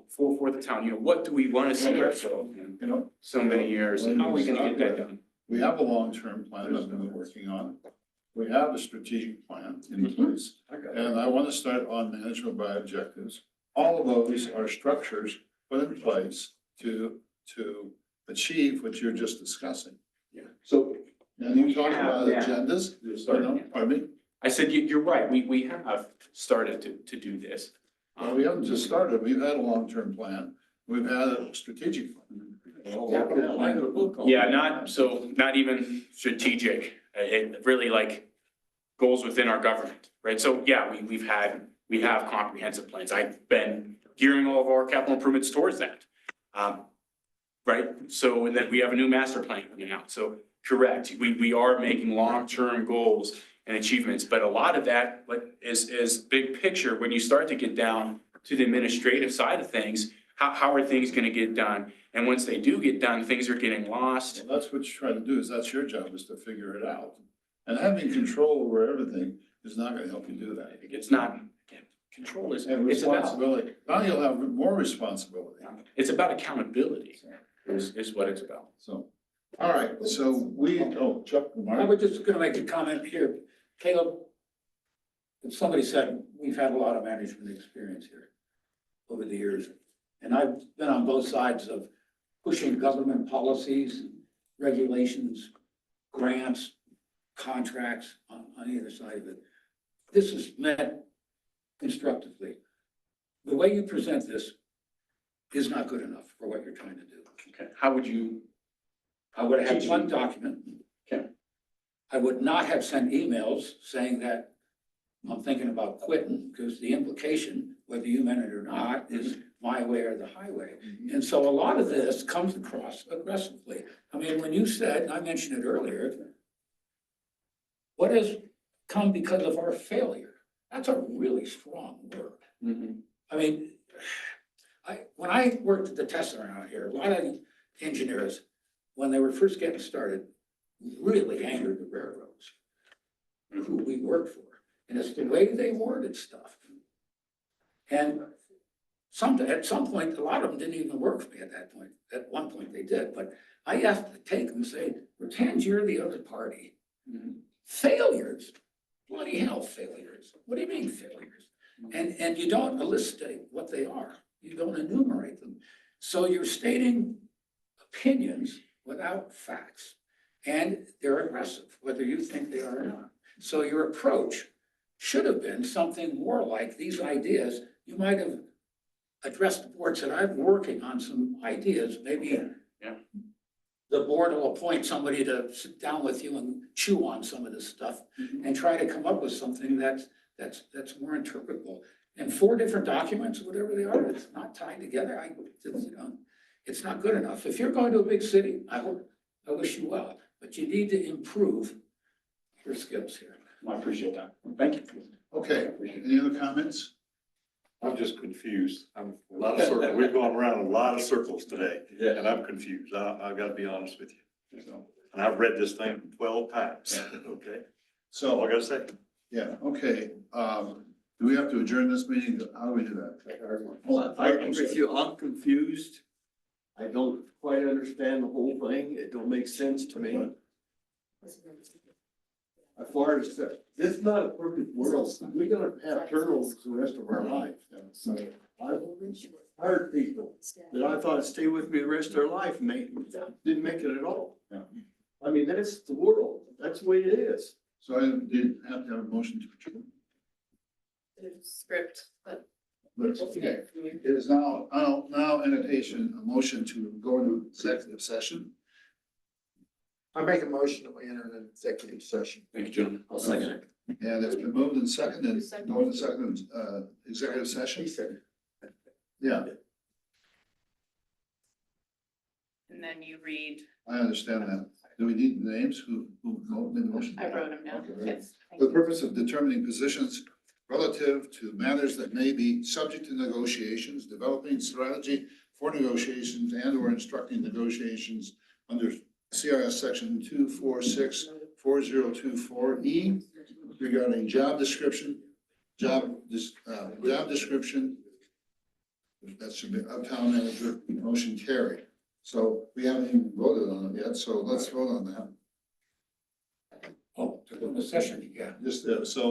for the town, what do we want to see ourselves in so many years, and how are we gonna get that done? We have a long-term plan that we've been working on. We have a strategic plan in place, and I want to start on management by objectives. All of those are structures put in place to achieve what you're just discussing. Yeah. So, And you talk about Yeah. agendas, pardon me? I said, you're right, we have started to do this. We haven't just started, we've had a long-term plan, we've had a strategic plan. Yeah, not even strategic, it really like goals within our government, right? So, yeah, we have comprehensive plans. I've been gearing all of our capital improvements towards that. Right? So, and then we have a new master plan coming out. So, correct, we are making long-term goals and achievements, but a lot of that is big picture. When you start to get down to the administrative side of things, how are things gonna get done? And once they do get done, things are getting lost. Well, that's what you try to do, that's your job, is to figure it out. And having control over everything is not gonna help you do that. It's not, again, control is, And it's about, responsibility, now you'll have more responsibility, it's about accountability is what it's about. so. All right, so Chuck, I Mark, was just gonna make a comment here. Caleb, somebody said, we've had a lot of management experience here over the years. And I've been on both sides of pushing government policies, regulations, grants, contracts on either side of it. This is meant constructively. The way you present this is not good enough for what you're trying to do. Okay, how would you, I would have Teach one me. document. Okay. I would not have sent emails saying that I'm thinking about quitting, because the implication, whether you meant it or not, is my way or the highway. And so a lot of this comes across aggressively. I mean, when you said, and I mentioned it earlier, what has come because of our failure? That's a really strong word. I mean, when I worked at the test center out here, a lot of engineers, when they were first getting started, really angered the railroads who we worked for. And it's the way they worded stuff. And at some point, a lot of them didn't even work for me at that point. At one point they did, but I have to take them and say, pretend you're the other party. Failures, bloody hell failures. What do you mean failures? And you don't elucidate what they are. You don't enumerate them. So you're stating opinions without facts. And they're aggressive, whether you think they are or not. So your approach should have been something more like these ideas. You might have addressed the board, said, I'm working on some ideas, maybe Yeah. the board will appoint somebody to sit down with you and chew on some of this stuff and try to come up with something that's more interpretable. And 4 different documents, whatever they are, it's not tied together. It's not good enough. If you're going to a big city, I wish you well, but you need to improve your skills here. I appreciate that. Thank you. Okay, any other comments? I'm just confused. I'm a lot of circles. We've gone around a lot of circles today and I'm confused. I've got to be honest with you. So, and I've read this thing 12 times. Okay. All So, I got to say. yeah, okay. Do we have to adjourn this meeting? How do we do that? Well, I'm with you, I'm confused. I don't quite understand the whole thing. It don't make sense to me. As far as, this is not a perfect world. We're gonna have turnovers the rest of our life. So I've hired people that I thought stay with me the rest of their life, and they didn't make it at all. I mean, that's the world. That's the way it is. So I did have to have a motion to adjourn. Script, but. Okay, it is now entertain a motion to go into executive session. I make a motion that we enter an executive session. Thank you, gentlemen. I'll second it. And it's been moved and seconded, go into second, executive session. He said, Yeah, And then you read, I understand that. Do we need names who made the motion? I wrote them down, Okay, very good. yes. For the purpose of determining positions relative to matters that may be subject to negotiations, developing strategy for negotiations and or instructing negotiations under CRS section 2464024E regarding job description, description. That should be town manager, motion carried. So we haven't even voted on it yet, so let's vote on that. Oh, to go into session, yeah. Just, so